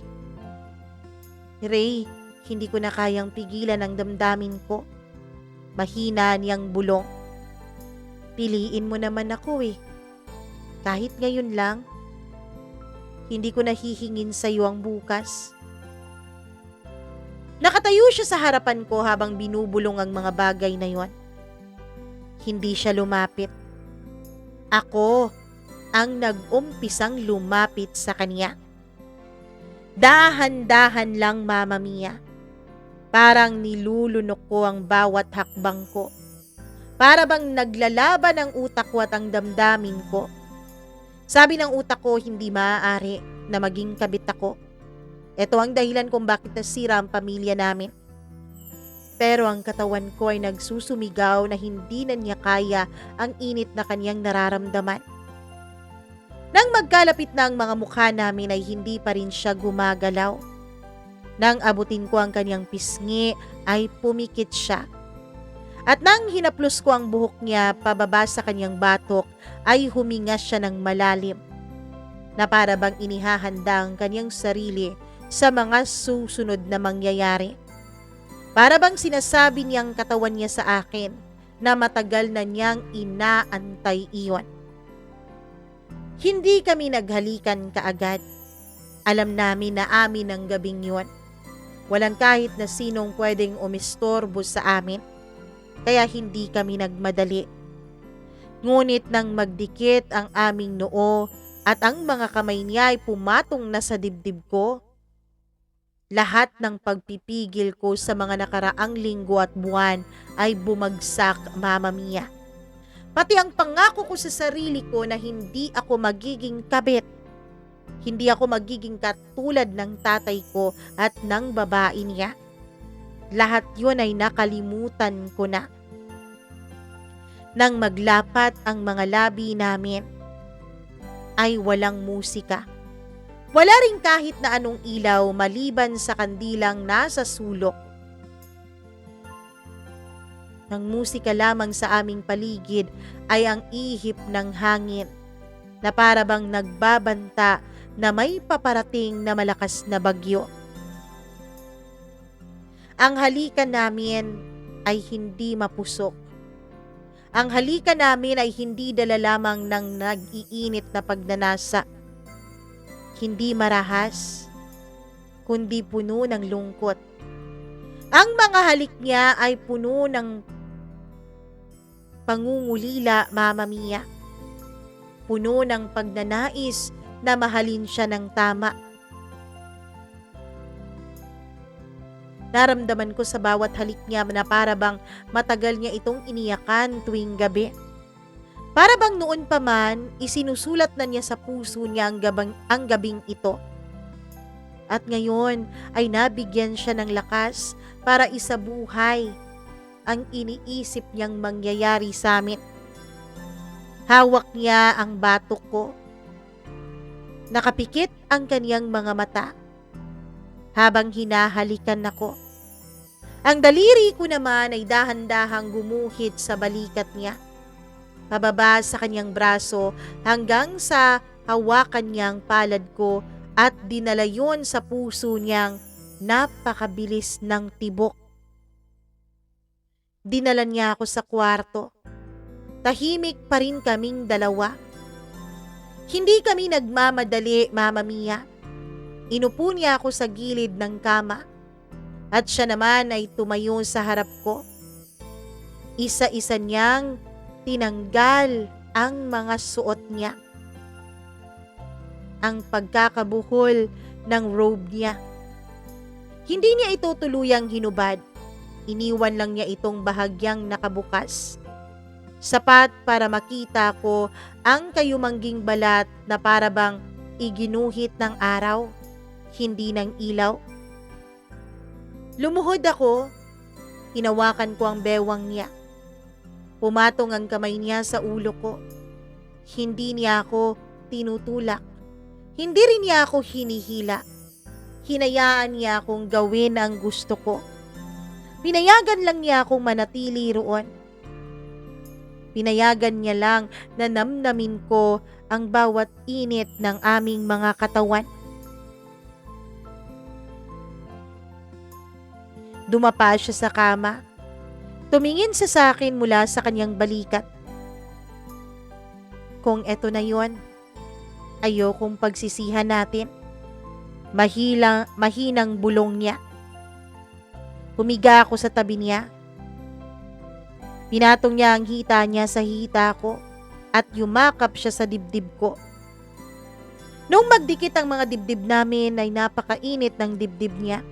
Speaker 1: hindi ko na kayang pigilan ang damdamin ko. Mahina niyang bulong. Piliin mo naman ako eh. Kahit ngayon lang, hindi ko nahihingin sa iyo ang bukas. Nakatayo siya sa harapan ko habang binubulong ang mga bagay na yon. Hindi siya lumapit. Ako ang nag-umpisang lumapit sa kanya. Dahan-dahan lang, Mama Mia. Parang nilulunok ko ang bawat hakbang ko. Para bang naglalaban ang utak ko at ang damdamin ko. Sabi ng utak ko, hindi maaari na maging kabit ako. Ito ang dahilan kung bakit nasira ang pamilya namin. Pero ang katawan ko ay nagsusumigaw na hindi na niya kaya ang init na kanyang nararamdaman. Nang magkalapit na ang mga mukha namin ay hindi pa rin siya gumagalaw. Nang abutin ko ang kanyang pisngi ay pumikit siya. At nang hinaplos ko ang buhok niya pababa sa kanyang batok ay huminga siya ng malalim. na para bang inihahanda ang kanyang sarili sa mga susunod na mangyayari. Para bang sinasabi niyang katawan niya sa akin na matagal na niyang inaantay iyon. Hindi kami naghalikan kaagad. Alam namin na amin ang gabing yun. Walang kahit na sinong pwedeng umistorbo sa amin, kaya hindi kami nagmadali. Ngunit nang magdikit ang aming noo at ang mga kamay niya ay pumatong na sa dibdib ko, lahat ng pagpipigil ko sa mga nakaraang linggo at buwan ay bumagsak, Mama Mia. Pati ang pangako ko sa sarili ko na hindi ako magiging kabit, hindi ako magiging katulad ng tatay ko at ng babae niya. Lahat yun ay nakalimutan ko na. Nang maglapat ang mga labi namin, ay walang musika. Wala rin kahit na anong ilaw maliban sa kandilang nasa sulok. Ang musika lamang sa aming paligid ay ang ihip ng hangin na para bang nagbabanta na may paparating na malakas na bagyo. Ang halikan namin ay hindi mapusok. Ang halikan namin ay hindi dala lamang ng nag-iinit na pagnanasa. Hindi marahas, kundi puno ng lungkot. Ang mga halik niya ay puno ng pangungulila, Mama Mia. Puno ng pagnanais na mahalin siya ng tama. Naramdaman ko sa bawat halik niya na para bang matagal niya itong iniyakan tuwing gabi. Para bang noon pa man, isinusulat na niya sa puso niya ang gabing ito. At ngayon ay nabigyan siya ng lakas para isabuhay ang iniisip niyang mangyayari sa amin. Hawak niya ang batok ko. Nakapikit ang kaniyang mga mata habang hinahalikan ako. Ang daliri ko naman ay dahan-dahang gumuhit sa balikat niya, pababa sa kanyang braso hanggang sa hawakan niyang palad ko at dinala yun sa puso niyang napakabilis ng tibok. Dinala niya ako sa kwarto. Tahimik pa rin kaming dalawa. Hindi kami nagmamadali, Mama Mia. Inupo niya ako sa gilid ng kama at siya naman ay tumayo sa harap ko. Isa-isa niyang tinanggal ang mga suot niya. Ang pagkakabuhol ng robe niya. Hindi niya ito tuluyang hinubad. Iniwan lang niya itong bahagyang nakabukas. Sapat para makita ko ang kayumangging balat na para bang iginuhit ng araw, hindi ng ilaw. Lumuhod ako, hinawakan ko ang bewang niya. Pumatong ang kamay niya sa ulo ko. Hindi niya ako tinutulak. Hindi rin niya ako hinihila. Hinayaan niya akong gawin ang gusto ko. Pinayagan lang niya akong manatili roon. Pinayagan niya lang na namnamin ko ang bawat init ng aming mga katawan. Dumapa siya sa kama. Tumingin siya sa akin mula sa kanyang balikat. Kung eto na yon, ayokong pagsisihan natin. Mahinang bulong niya. Humiga ako sa tabi niya. Pinatong niya ang hita niya sa hita ko at yumakap siya sa dibdib ko. Nung magdikit ang mga dibdib namin ay napakainit ng dibdib niya.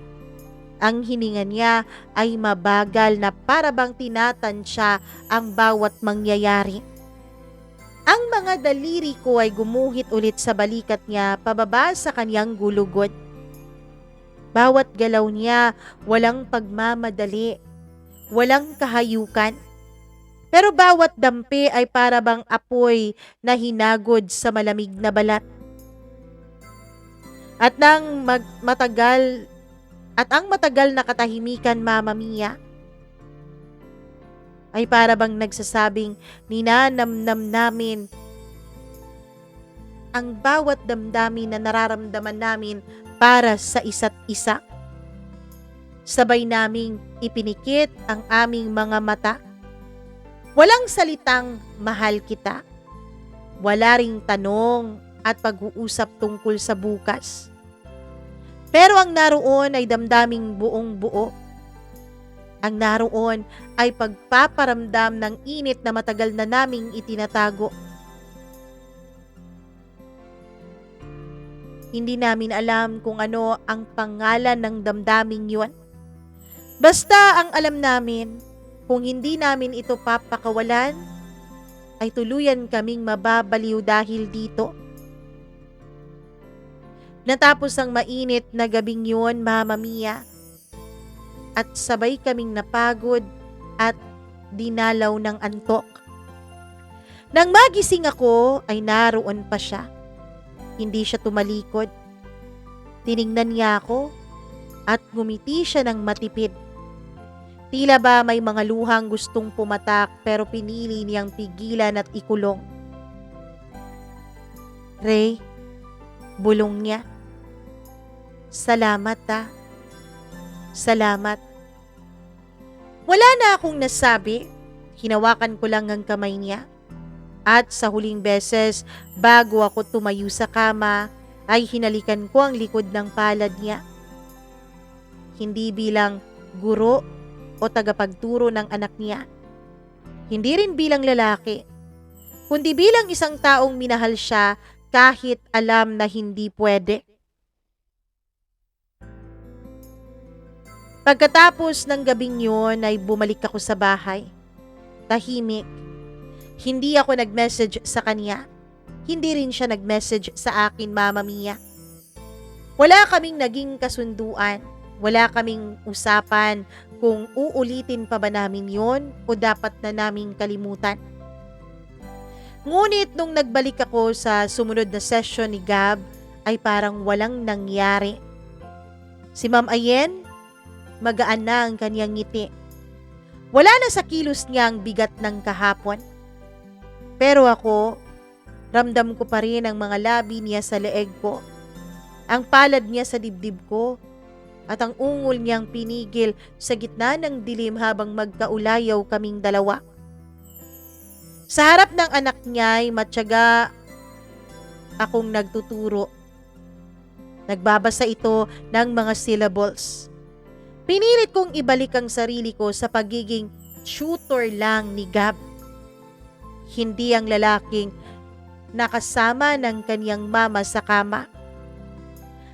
Speaker 1: Ang hininga niya ay mabagal na para bang tinatansya ang bawat mangyayari. Ang mga daliri ko ay gumuhit ulit sa balikat niya pababa sa kanyang gulugod. Bawat galaw niya walang pagmamadali, walang kahayukan. Pero bawat dampi ay para bang apoy na hinagod sa malamig na balat. At ang matagal na katahimikan, Mama Mia, ay para bang nagsasabing ninanamnam namin ang bawat damdamin na nararamdaman namin para sa isa't isa. Sabay naming ipinikit ang aming mga mata. Walang salitang mahal kita. Wala ring tanong at pag-uusap tungkol sa bukas. Pero ang naroon ay damdaming buong buo. Ang naroon ay pagpaparamdam ng init na matagal na naming itinatago. Hindi namin alam kung ano ang pangalan ng damdaming yun. Basta ang alam namin, kung hindi namin ito papakawalan, ay tuluyan kaming mababaliw dahil dito. Natapos ang mainit na gabing yun, Mama Mia, at sabay kaming napagod at dinalaw ng antok. Nang magising ako ay naroon pa siya. Hindi siya tumalikod. Tiningnan niya ako at ngumiti siya ng matipid. Tila ba may mga luhang gustong pumatak pero pinili niyang pigilan at ikulong. Ray, bulong niya. Salamat Salamat. Wala na akong nasabi. Hinawakan ko lang ang kamay niya. At sa huling beses, bago ako tumayo sa kama, ay hinalikan ko ang likod ng palad niya. Hindi bilang guro o tagapagturo ng anak niya. Hindi rin bilang lalaki, kundi bilang isang taong minahal siya kahit alam na hindi pwede. Pagkatapos ng gabing yun ay bumalik ako sa bahay. Tahimik. Hindi ako nag-message sa kanya. Hindi rin siya nag-message sa akin, Mama Mia. Wala kaming naging kasunduan. Wala kaming usapan kung uulitin pa ba namin yon o dapat na naming kalimutan. Ngunit nung nagbalik ako sa sumunod na session ni Gab, ay parang walang nangyari. Si Ma'am Ayen, magaan na ang kanyang ngiti. Wala na sa kilos niya ang bigat ng kahapon. Pero ako, ramdam ko pa rin ang mga labi niya sa leeg ko, ang palad niya sa dibdib ko, at ang ungol niyang pinigil sa gitna ng dilim habang magkaulayaw kaming dalawa. Sa harap ng anak niya ay matyaga akong nagtuturo. Nagbabasa ito ng mga syllables. Pinilit kong ibalik ang sarili ko sa pagiging tutor lang ni Gab. Hindi ang lalaking nakasama ng kanyang mama sa kama.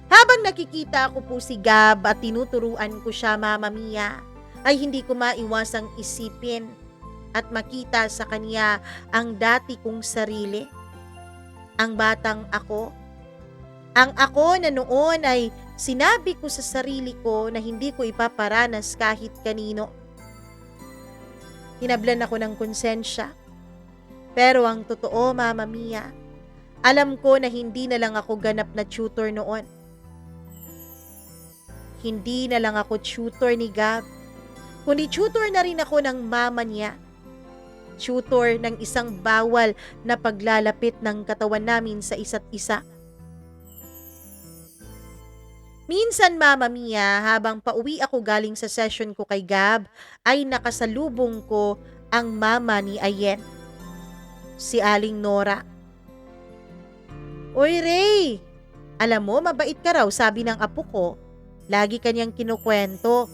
Speaker 1: Habang nakikita ko po si Gab at tinuturuan ko siya, Mama Mia, ay hindi ko maiwasang isipin at makita sa kanya ang dati kong sarili. Ang batang ako. Ang ako na noon ay sinabi ko sa sarili ko na hindi ko ipaparanas kahit kanino. Hinablan ako ng konsensya. Pero ang totoo, Mama Mia, alam ko na hindi na lang ako ganap na tutor noon. Hindi na lang ako tutor ni Gab, kundi tutor na rin ako ng mama niya. Tutor ng isang bawal na paglalapit ng katawan namin sa isa't isa. Minsan, Mama Mia, habang pauwi ako galing sa session ko kay Gab, ay nakasalubong ko ang mama ni Ayen, si Aling Nora. Oy Ray, alam mo mabait ka raw, sabi ng apo ko. Lagi kanyang kinukwento.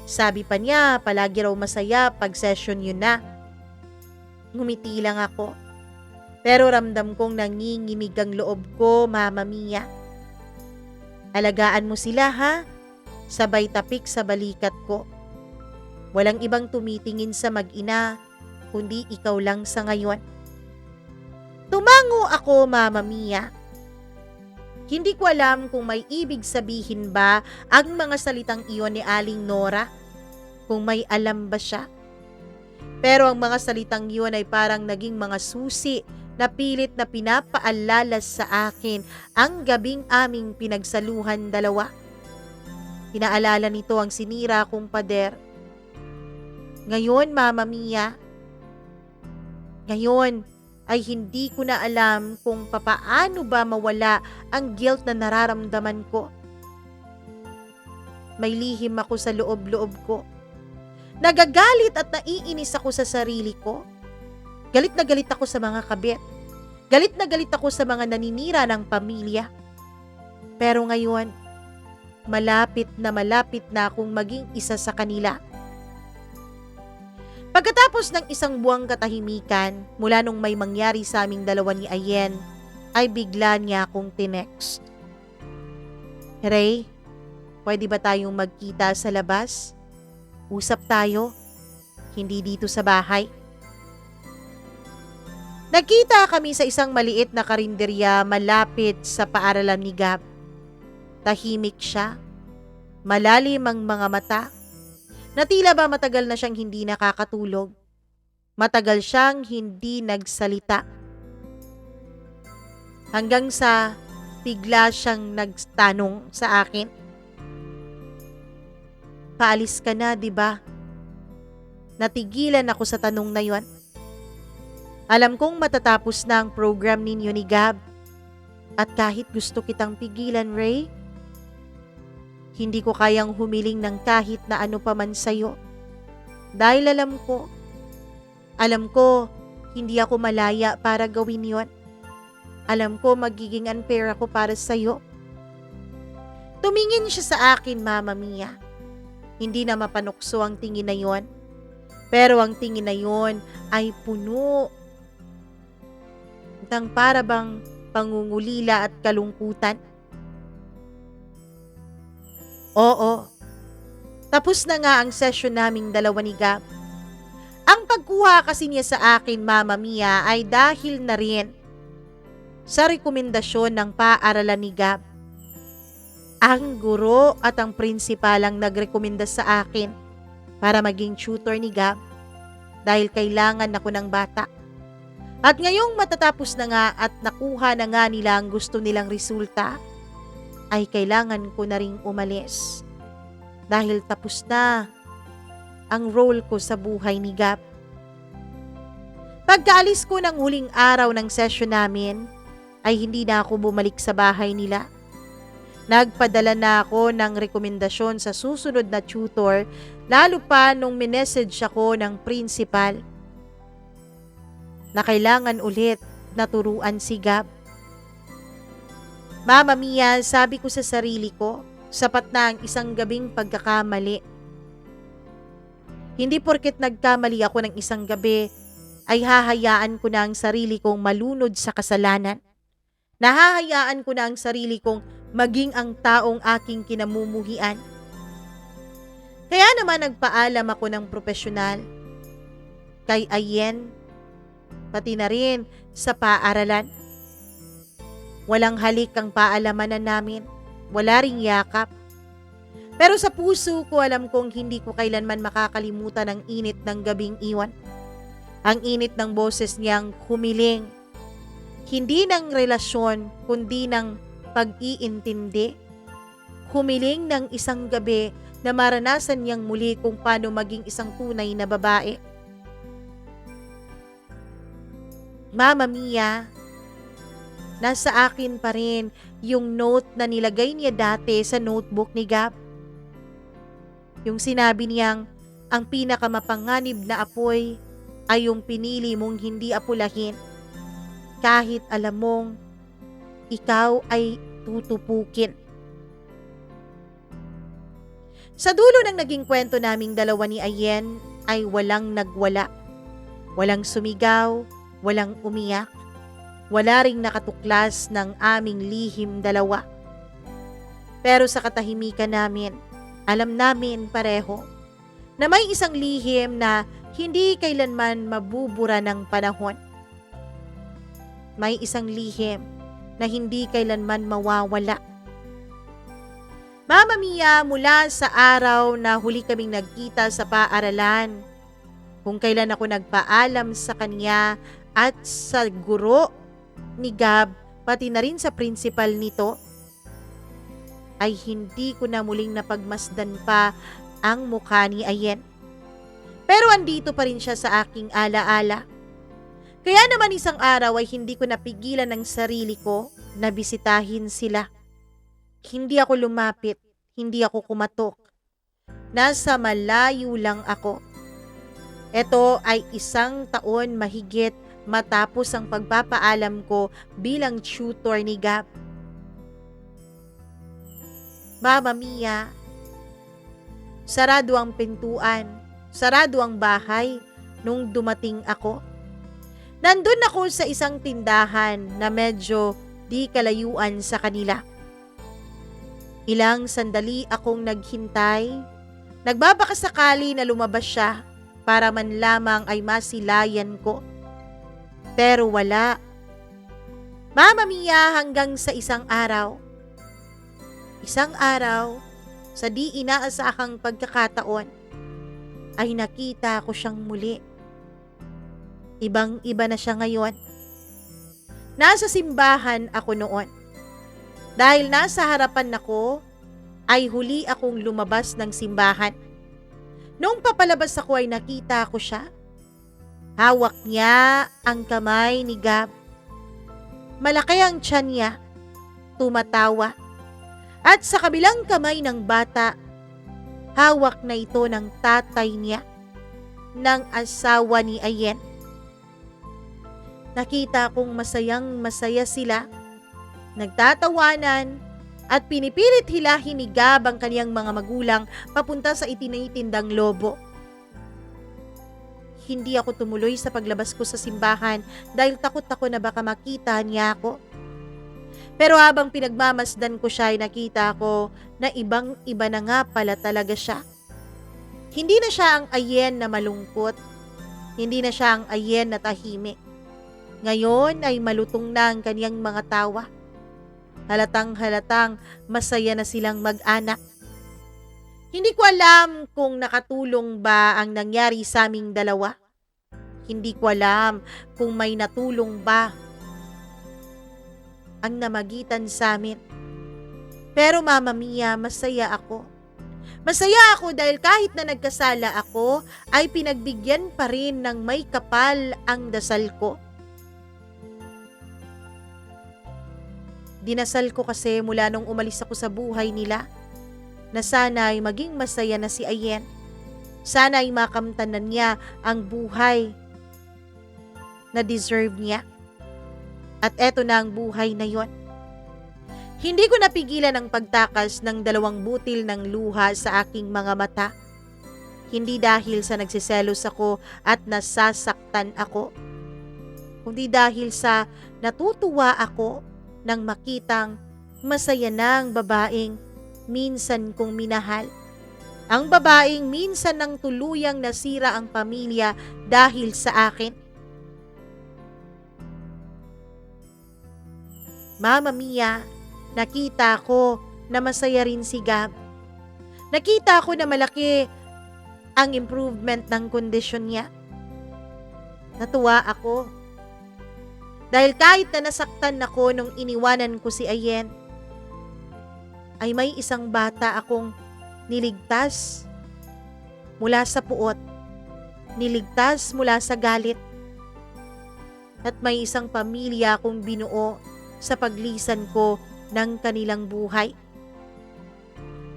Speaker 1: Sabi pa niya, palagi raw masaya pag session yun na. Ngumiti lang ako. Pero ramdam kong nanginginig ang loob ko, Mama Mia. Alagaan mo sila, ha? Sabay tapik sa balikat ko. Walang ibang tumitingin sa mag-ina, kundi ikaw lang sa ngayon. Tumango ako, Mama Mia. Hindi ko alam kung may ibig sabihin ba ang mga salitang iyon ni Aling Nora, kung may alam ba siya. Pero ang mga salitang iyon ay parang naging mga susi na pilit na pinapaalala sa akin ang gabing aming pinagsaluhan dalawa. Pinaalala nito ang sinira kong pader. Ngayon, Mama Mia, ngayon ay hindi ko na alam kung papaano ba mawala ang guilt na nararamdaman ko. May lihim ako sa loob-loob ko. Nagagalit at naiinis ako sa sarili ko. Galit na galit ako sa mga kabit. Galit na galit ako sa mga naninira ng pamilya. Pero ngayon, malapit na akong maging isa sa kanila. Pagkatapos ng isang buwang katahimikan mula nung may mangyari sa aming dalawa ni Ayen, ay bigla niya akong tinext. Ray, pwede ba tayong magkita sa labas? Usap tayo, hindi dito sa bahay. Nagkita kami sa isang maliit na karinderya malapit sa paaralan ni Gab. Tahimik siya, malalim ang mga mata, na tila ba matagal na siyang hindi nakakatulog. Matagal siyang hindi nagsalita. Hanggang sa bigla siyang nagtanong sa akin, "Paalis ka na, di ba?" Natigilan ako sa tanong na yon. Alam kong matatapos na ang program ninyo ni Gab. At kahit gusto kitang pigilan, Ray, hindi ko kayang humiling ng kahit na ano pa man sa'yo. Dahil alam ko, hindi ako malaya para gawin yon. Alam ko magiging unfair ako para sa'yo. Tumingin siya sa akin, Mama Mia. Hindi na mapanukso ang tingin na yon. Pero ang tingin na yon ay puno ng para bang pangungulila at kalungkutan. Oo, tapos na nga ang session naming dalawa ni Gab. Ang pagkuha kasi niya sa akin, Mama Mia, ay dahil na rin sa rekomendasyon ng paaralan ni Gab. Ang guro at ang prinsipal ang nagrekomenda sa akin para maging tutor ni Gab dahil kailangan ako ng bata. At ngayong matatapos na nga at nakuha na nga nila ang gusto nilang resulta, ay kailangan ko na ring umalis. Dahil tapos na ang role ko sa buhay ni Gab. Pagkaalis ko ng huling araw ng session namin, ay hindi na ako bumalik sa bahay nila. Nagpadala na ako ng rekomendasyon sa susunod na tutor, lalo pa nung minessage ako ng principal na kailangan ulit naturuan si Gab. Mama Mia, sabi ko sa sarili ko, sapat na ang isang gabing pagkakamali. Hindi porket nagkamali ako ng isang gabi, ay hahayaan ko na ang sarili kong malunod sa kasalanan. Nahahayaan ko na ang sarili kong maging ang taong aking kinamumuhian. Kaya naman nagpaalam ako ng profesional kay Ayen, pati na rin sa paaralan. Walang halik ang paalamanan namin, wala ring yakap. Pero sa puso ko alam kong hindi ko kailanman makakalimutan ang init ng gabing iwan. Ang init ng boses niyang humiling, hindi ng relasyon kundi ng pag-iintindi. Humiling ng isang gabi na maranasan niyang muli kung paano maging isang tunay na babae. Mama Mia, nasa akin pa rin yung note na nilagay niya dati sa notebook ni Gab. Yung sinabi niyang ang pinakamapanganib na apoy ay yung pinili mong hindi apulahin kahit alam mong ikaw ay tutupukin. Sa dulo ng naging kwento naming dalawa ni Ayen ay walang nagwala. Walang sumigaw, walang umiyak. Wala ring nakatuklas ng aming lihim dalawa. Pero sa katahimikan namin, alam namin pareho na may isang lihim na hindi kailanman mabubura ng panahon. May isang lihim na hindi kailanman mawawala. Mama Mia, mula sa araw na huli kaming nagkita sa paaralan, kung kailan ako nagpaalam sa kanya at sa guro ni Gab, pati na rin sa principal nito, ay hindi ko na muling napagmasdan pa ang mukha ni Ayen. Pero andito pa rin siya sa aking alaala. Kaya naman isang araw ay hindi ko napigilan ng sarili ko na bisitahin sila. Hindi ako lumapit, hindi ako kumatok. Nasa malayo lang ako. Ito ay 1 taon mahigit matapos ang pagpapaalam ko bilang tutor ni Gab. Mama Mia, sarado ang pintuan, sarado ang bahay nung dumating ako. Nandun ako sa isang tindahan na medyo di kalayuan sa kanila. Ilang sandali akong naghintay, nagbabakasakali na lumabas siya para man lamang ay masilayan ko. Pero wala. Mama Mia, hanggang sa isang araw, sa di inaasahang pagkakataon, ay nakita ko siyang muli. Ibang-iba na siya ngayon. Nasa simbahan ako noon. Dahil nasa harapan ako, ay huli akong lumabas ng simbahan. Noong papalabas ako ay nakita ko siya. Hawak niya ang kamay ni Gab. Malaki ang tiyan niya. Tumatawa. At sa kabilang kamay ng bata, hawak na ito ng tatay niya, ng asawa ni Ayen. Nakita kong masayang-masaya sila, nagtatawanan at pinipilit hilahin ni Gab ang kaniyang mga magulang papunta sa itinitindang lobo. Hindi ako tumuloy sa paglabas ko sa simbahan dahil takot ako na baka makita niya ako. Pero habang pinagmamasdan ko siya ay nakita ko na ibang-iba na nga pala talaga siya. Hindi na siya ang Ayen na malungkot, hindi na siya ang Ayen na tahimik. Ngayon ay malutong na ang kaniyang mga tawa. Halatang-halatang masaya na silang mag-anak. Hindi ko alam kung nakatulong ba ang nangyari sa aming dalawa. Hindi ko alam kung may natulong ba ang namagitan sa amin. Pero Mama Mia, masaya ako. Masaya ako dahil kahit na nagkasala ako, ay pinagbigyan pa rin ng may kapal ang dasal ko. Dinasal ko kasi mula nung umalis ako sa buhay nila na sana ay maging masaya na si Ayen. Sana ay makamtanan niya ang buhay na deserve niya. At eto na ang buhay na yon. Hindi ko napigilan ang pagtakas ng 2 butil ng luha sa aking mga mata. Hindi dahil sa nagsiselos ako at nasasaktan ako, kundi dahil sa natutuwa ako nang makitang masaya na ang babaeng minsan kong minahal. Ang babaeng minsan nang tuluyang nasira ang pamilya dahil sa akin. Mama Mia, nakita ko na masaya rin si Gab. Nakita ko na malaki ang improvement ng kondisyon niya. Natuwa ako. Dahil kahit na nasaktan ako nung iniwanan ko si Ayen, ay may isang bata akong niligtas mula sa puot, niligtas mula sa galit, at may isang pamilya akong binuo sa paglisan ko ng kanilang buhay.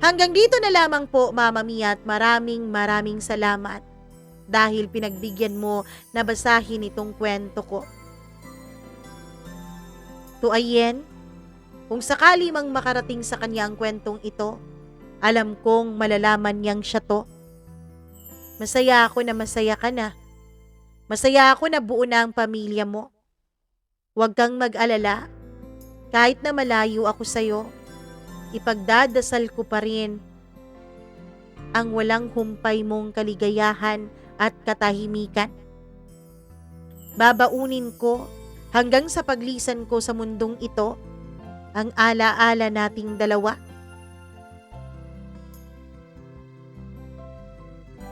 Speaker 1: Hanggang dito na lamang po, Mama Mia, at maraming salamat dahil pinagbigyan mo na basahin itong kwento ko. To Ayen, kung sakali mang makarating sa kanya ang kwentong ito, alam kong malalaman niyang siya to. Masaya ako na masaya ka na. Masaya ako na buo na ang pamilya mo. Huwag kang mag-alala. Kahit na malayo ako sa'yo, ipagdadasal ko pa rin ang walang humpay mong kaligayahan at katahimikan. Babaunin ko hanggang sa paglisan ko sa mundong ito ang ala-ala nating dalawa.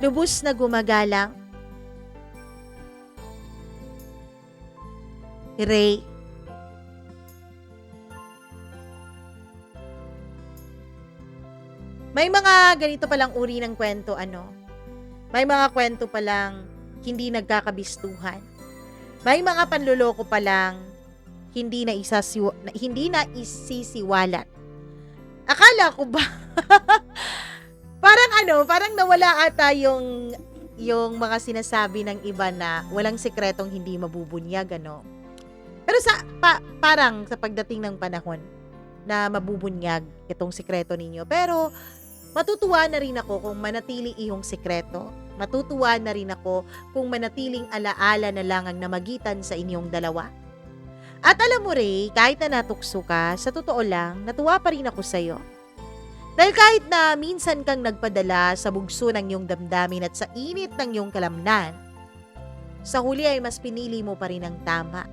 Speaker 1: Lubos na gumagalang, Ray. May mga ganito palang uri ng kwento, May mga kwento palang hindi nagkakabistuhan. May mga panloloko pa lang hindi na isisiwalat. Akala ko ba parang nawala ata yung mga sinasabi ng iba na walang sikretong hindi mabubunyag, ano. Pero parang sa pagdating ng panahon na mabubunyag itong sikreto ninyo. Pero matutuwa na rin ako kung manatili iyong sikreto. Matutuwa na rin ako kung manatiling alaala na lang ang namagitan sa inyong dalawa. At alam mo, Ray, kahit na natukso ka, sa totoo lang, natuwa pa rin ako sa'yo. Dahil kahit na minsan kang nagpadala sa bugso ng iyong damdamin at sa init ng iyong kalamnan, sa huli ay mas pinili mo pa rin ang tama.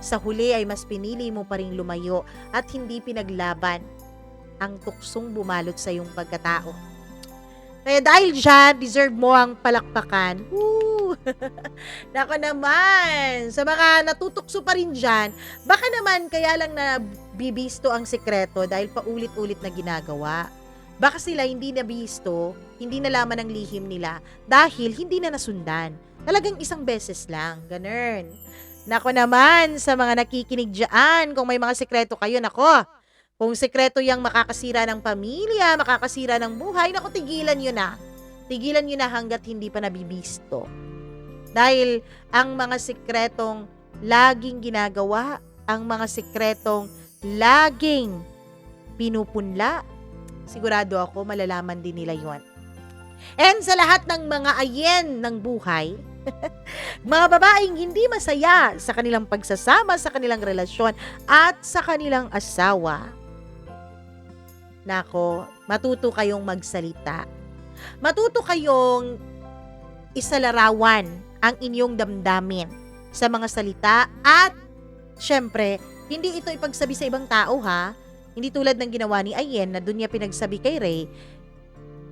Speaker 1: Sa huli ay mas pinili mo pa rin lumayo at hindi pinaglaban ang tuksong bumalot sa iyong pagkatao. Kaya dahil dyan, deserve mo ang palakpakan. Woo! Nako naman, sa mga natutukso pa rin dyan, baka naman kaya lang na bibisto ang sikreto dahil paulit-ulit na ginagawa. Baka sila hindi nabisto, hindi nalaman ang lihim nila dahil hindi na nasundan. Talagang isang beses lang, ganun. Nako naman, sa mga nakikinig dyan, kung may mga sikreto kayo, nako, kung sikreto yang makakasira ng pamilya, makakasira ng buhay, naku, tigilan nyo na. Tigilan nyo na hanggat hindi pa nabibisto. Dahil ang mga sikretong laging ginagawa, ang mga sikretong laging pinupunla, sigurado ako malalaman din nila yon. And sa lahat ng mga ayen ng buhay, mga babaeng hindi masaya sa kanilang pagsasama, sa kanilang relasyon, at sa kanilang asawa, nako, matuto kayong magsalita. Matuto kayong isalarawan ang inyong damdamin sa mga salita at syempre, hindi ito ipagsabi sa ibang tao, ha. Hindi tulad ng ginawa ni Ayen na doon niya pinagsabi kay Ray.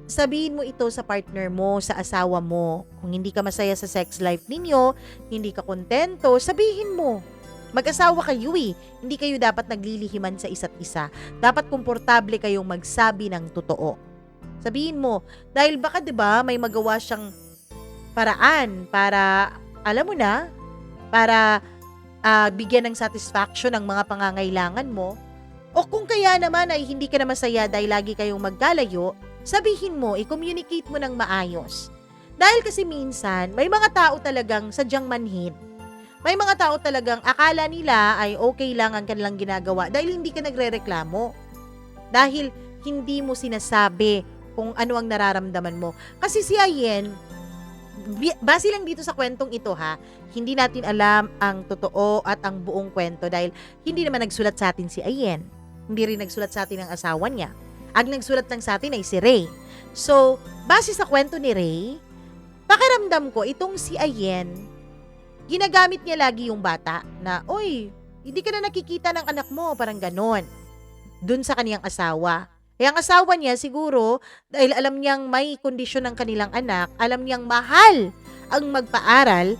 Speaker 1: Sabihin mo ito sa partner mo, sa asawa mo. Kung hindi ka masaya sa sex life ninyo, hindi ka kontento, sabihin mo. Mag-asawa kayo eh. Hindi kayo dapat naglilihiman sa isa't isa. Dapat komportable kayong magsabi ng totoo. Sabihin mo, dahil baka 'di ba may magawa siyang paraan para, alam mo na, para bigyan ng satisfaction ang mga pangangailangan mo. O kung kaya naman ay hindi ka na masaya dahil lagi kayong magkalayo, sabihin mo, i-communicate mo ng maayos. Dahil kasi minsan, may mga tao talagang sadyang manhid. May mga tao talagang akala nila ay okay lang ang kanilang ginagawa dahil hindi ka nagrereklamo. Dahil hindi mo sinasabi kung ano ang nararamdaman mo. Kasi si Ayen, base lang dito sa kwentong ito, ha, hindi natin alam ang totoo at ang buong kwento dahil hindi naman nagsulat sa atin si Ayen. Hindi rin nagsulat sa atin ang asawa niya. Ang nagsulat lang sa atin ay si Ray. So, base sa kwento ni Ray, pakiramdam ko itong si Ayen, ginagamit niya lagi yung bata na, oy, hindi ka na nakikita ng anak mo, parang ganon. Dun sa kaniyang asawa. Eh, ang asawa niya siguro, dahil alam niyang may kondisyon ng kanilang anak, alam niyang mahal ang magpaaral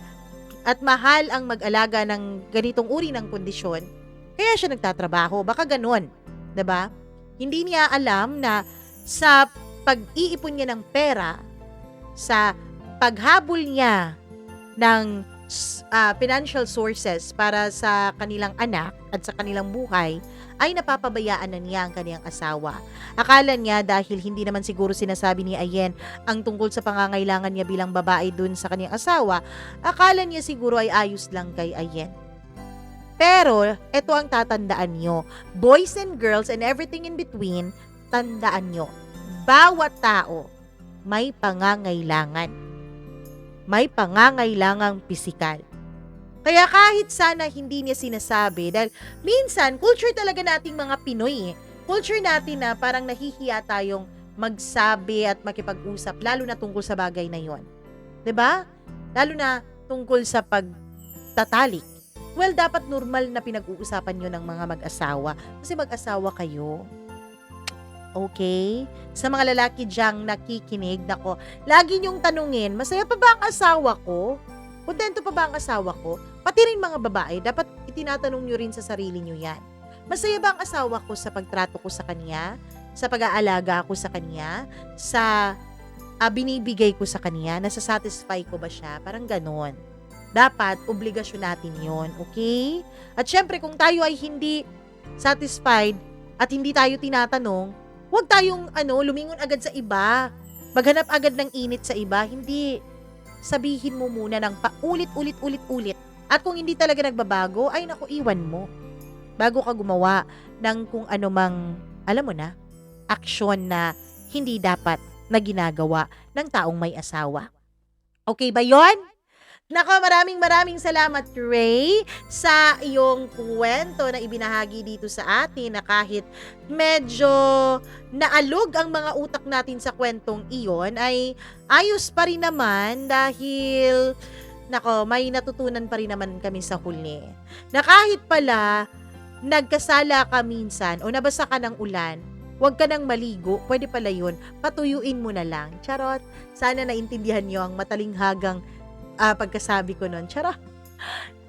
Speaker 1: at mahal ang mag-alaga ng ganitong uri ng kondisyon, kaya siya nagtatrabaho. Baka ganon. 'Di ba? Hindi niya alam na sa pag-iipon niya ng pera, sa paghabol niya ng financial sources para sa kanilang anak at sa kanilang buhay, ay napapabayaan na niya ang kaniyang asawa. Akala niya dahil hindi naman siguro sinasabi ni Ayen ang tungkol sa pangangailangan niya bilang babae dun sa kaniyang asawa, akala niya siguro ay ayos lang kay Ayen. Pero, ito ang tatandaan nyo. Boys and girls and everything in between, tandaan nyo. Bawat tao may pangangailangan. May pangangailangang pisikal. Kaya kahit sana hindi niya sinasabi, dahil minsan, culture talaga nating mga Pinoy eh. Culture natin na parang nahihiya tayong magsabi at makipag-usap, lalo na tungkol sa bagay na yon. 'Di ba? Lalo na tungkol sa pagtatalik. Well, dapat normal na pinag-uusapan nyo ng mga mag-asawa. Kasi mag-asawa kayo. Okay? Sa mga lalaki diyang nakikinig, nako, lagi nyong tanungin, masaya pa ba ang asawa ko? Kontento pa ba ang asawa ko? Pati rin mga babae, dapat itinatanong nyo rin sa sarili nyo yan. Masaya ba ang asawa ko sa pagtrato ko sa kanya? Sa pag-aalaga ko sa kanya? Sa binibigay ko sa kanya? Nasa-satisfy ko ba siya? Parang ganon. dapat obligasyon natin yon, okay? At syempre, kung tayo ay hindi satisfied at hindi tayo tinatanong, huwag tayong lumingon agad sa iba. Maghanap agad ng init sa iba. Hindi. Sabihin mo muna ng paulit-ulit-ulit-ulit. At kung hindi talaga nagbabago, ay naku, iwan mo. Bago ka gumawa ng kung ano mang, alam mo na, aksyon na hindi dapat na ginagawa ng taong may asawa. Okay ba yon? Nako, maraming salamat, Ray, sa iyong kwento na ibinahagi dito sa atin na kahit medyo naalog ang mga utak natin sa kwentong iyon, ay ayos pa rin naman dahil, nako, may natutunan pa rin naman kami sa huli. Na kahit pala, nagkasala ka minsan o nabasa ka ng ulan, huwag ka nang maligo, pwede pala yun, patuyuin mo na lang. Charot, sana naintindihan nyo ang matalinghagang pagkasabi ko nun. Charot.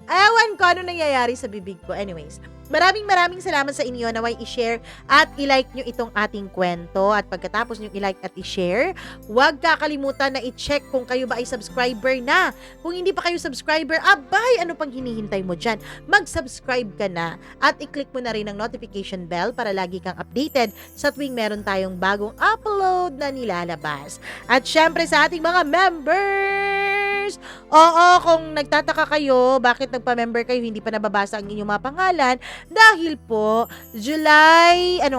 Speaker 1: Ewan ko ano nangyayari sa bibig ko. Anyways, maraming salamat sa inyo. Naway i-share at i-like nyo itong ating kwento. At pagkatapos nyo i-like at i-share, huwag kakalimutan na i-check kung kayo ba ay subscriber na. Kung hindi pa kayo subscriber, abay, ano pang hinihintay mo dyan? Mag-subscribe ka na at i-click mo na rin ang notification bell para lagi kang updated sa tuwing meron tayong bagong upload na nilalabas. At syempre sa ating mga members, oo, kung nagtataka kayo, bakit nagpa-member kayo, hindi pa nababasa ang inyong mga pangalan, dahil po, July, 10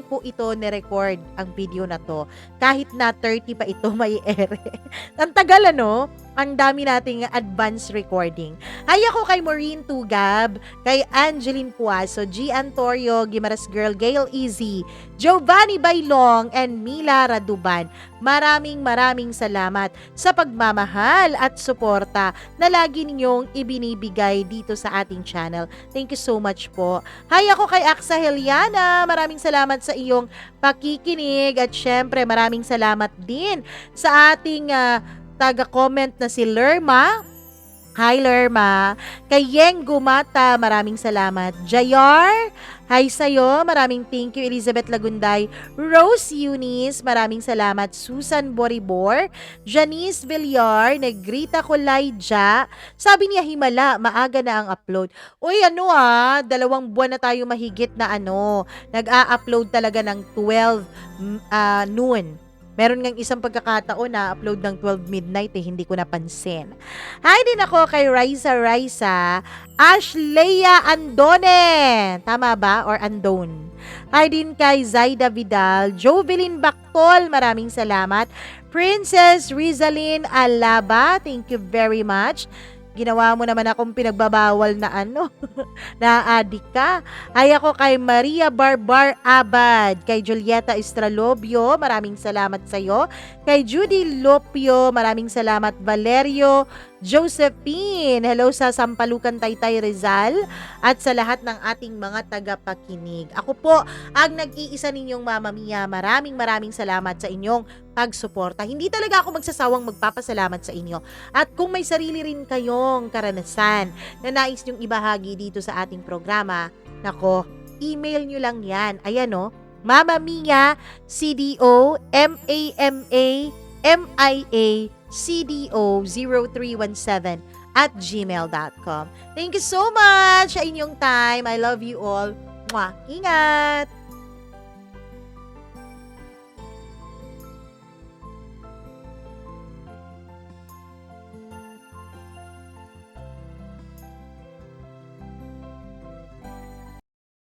Speaker 1: po ito ni-record ang video na to. Kahit na 30 pa ito may ere. Ang tagal, ang dami nating advance recording. Hay ako kay Maureen Tugab, kay Angeline Puaso, G. Antorio, Gimaras Girl, Gail Easy, Giovanni Bailong, and Mila Raduban. Maraming salamat sa pagmamahal at suporta na lagi ninyong ibinibigay dito sa ating channel. Thank you so much po. Hay ako kay Aksa Heliana, maraming salamat sa iyong pakikinig at syempre maraming salamat din sa ating taga-comment na si Lerma. Hi Lerma. Kay Yeng Gumata, maraming salamat. Jayar, hi sa'yo. Maraming thank you. Elizabeth Lagunday. Rose Eunice, maraming salamat. Susan Boribor. Janice Villar. Negrita Colayja. Sabi niya, himala, maaga na ang upload. Uy, 2 buwan na tayo mahigit na nag-a-upload talaga ng 12 noon. Meron ngang isang pagkakataon na upload ng 12 midnight hindi ko napansin. Hi din ako kay Raisa, Ashleia Andone. Tama ba? Or Andon? Hi din kay Zaida Vidal, Jovelyn Bactol, maraming salamat. Princess Rizalyn Alaba, thank you very much. Ginawa mo naman akong pinagbabawal na na-addict ka. Ay ako kay Maria Barbar Abad, kay Julieta Estralobio, maraming salamat sa iyo. Kay Judy Lopio, maraming salamat. Valerio Josephine, hello sa Sampalucan, Taytay, Rizal, at sa lahat ng ating mga tagapakinig. Ako po ang nag-iisa ninyong Mama Mia. Maraming salamat sa inyong pagsuporta. Hindi talaga ako magsasawang magpapasalamat sa inyo. At kung may sarili rin kayong karanasan na nais nyong ibahagi dito sa ating programa, nako, email nyo lang yan. Ayan Mama Mia, CDO, MAMAMIA, CDO0317 @gmail.com. Thank you so much sa inyong time. I love you all. Mwah! Ingat!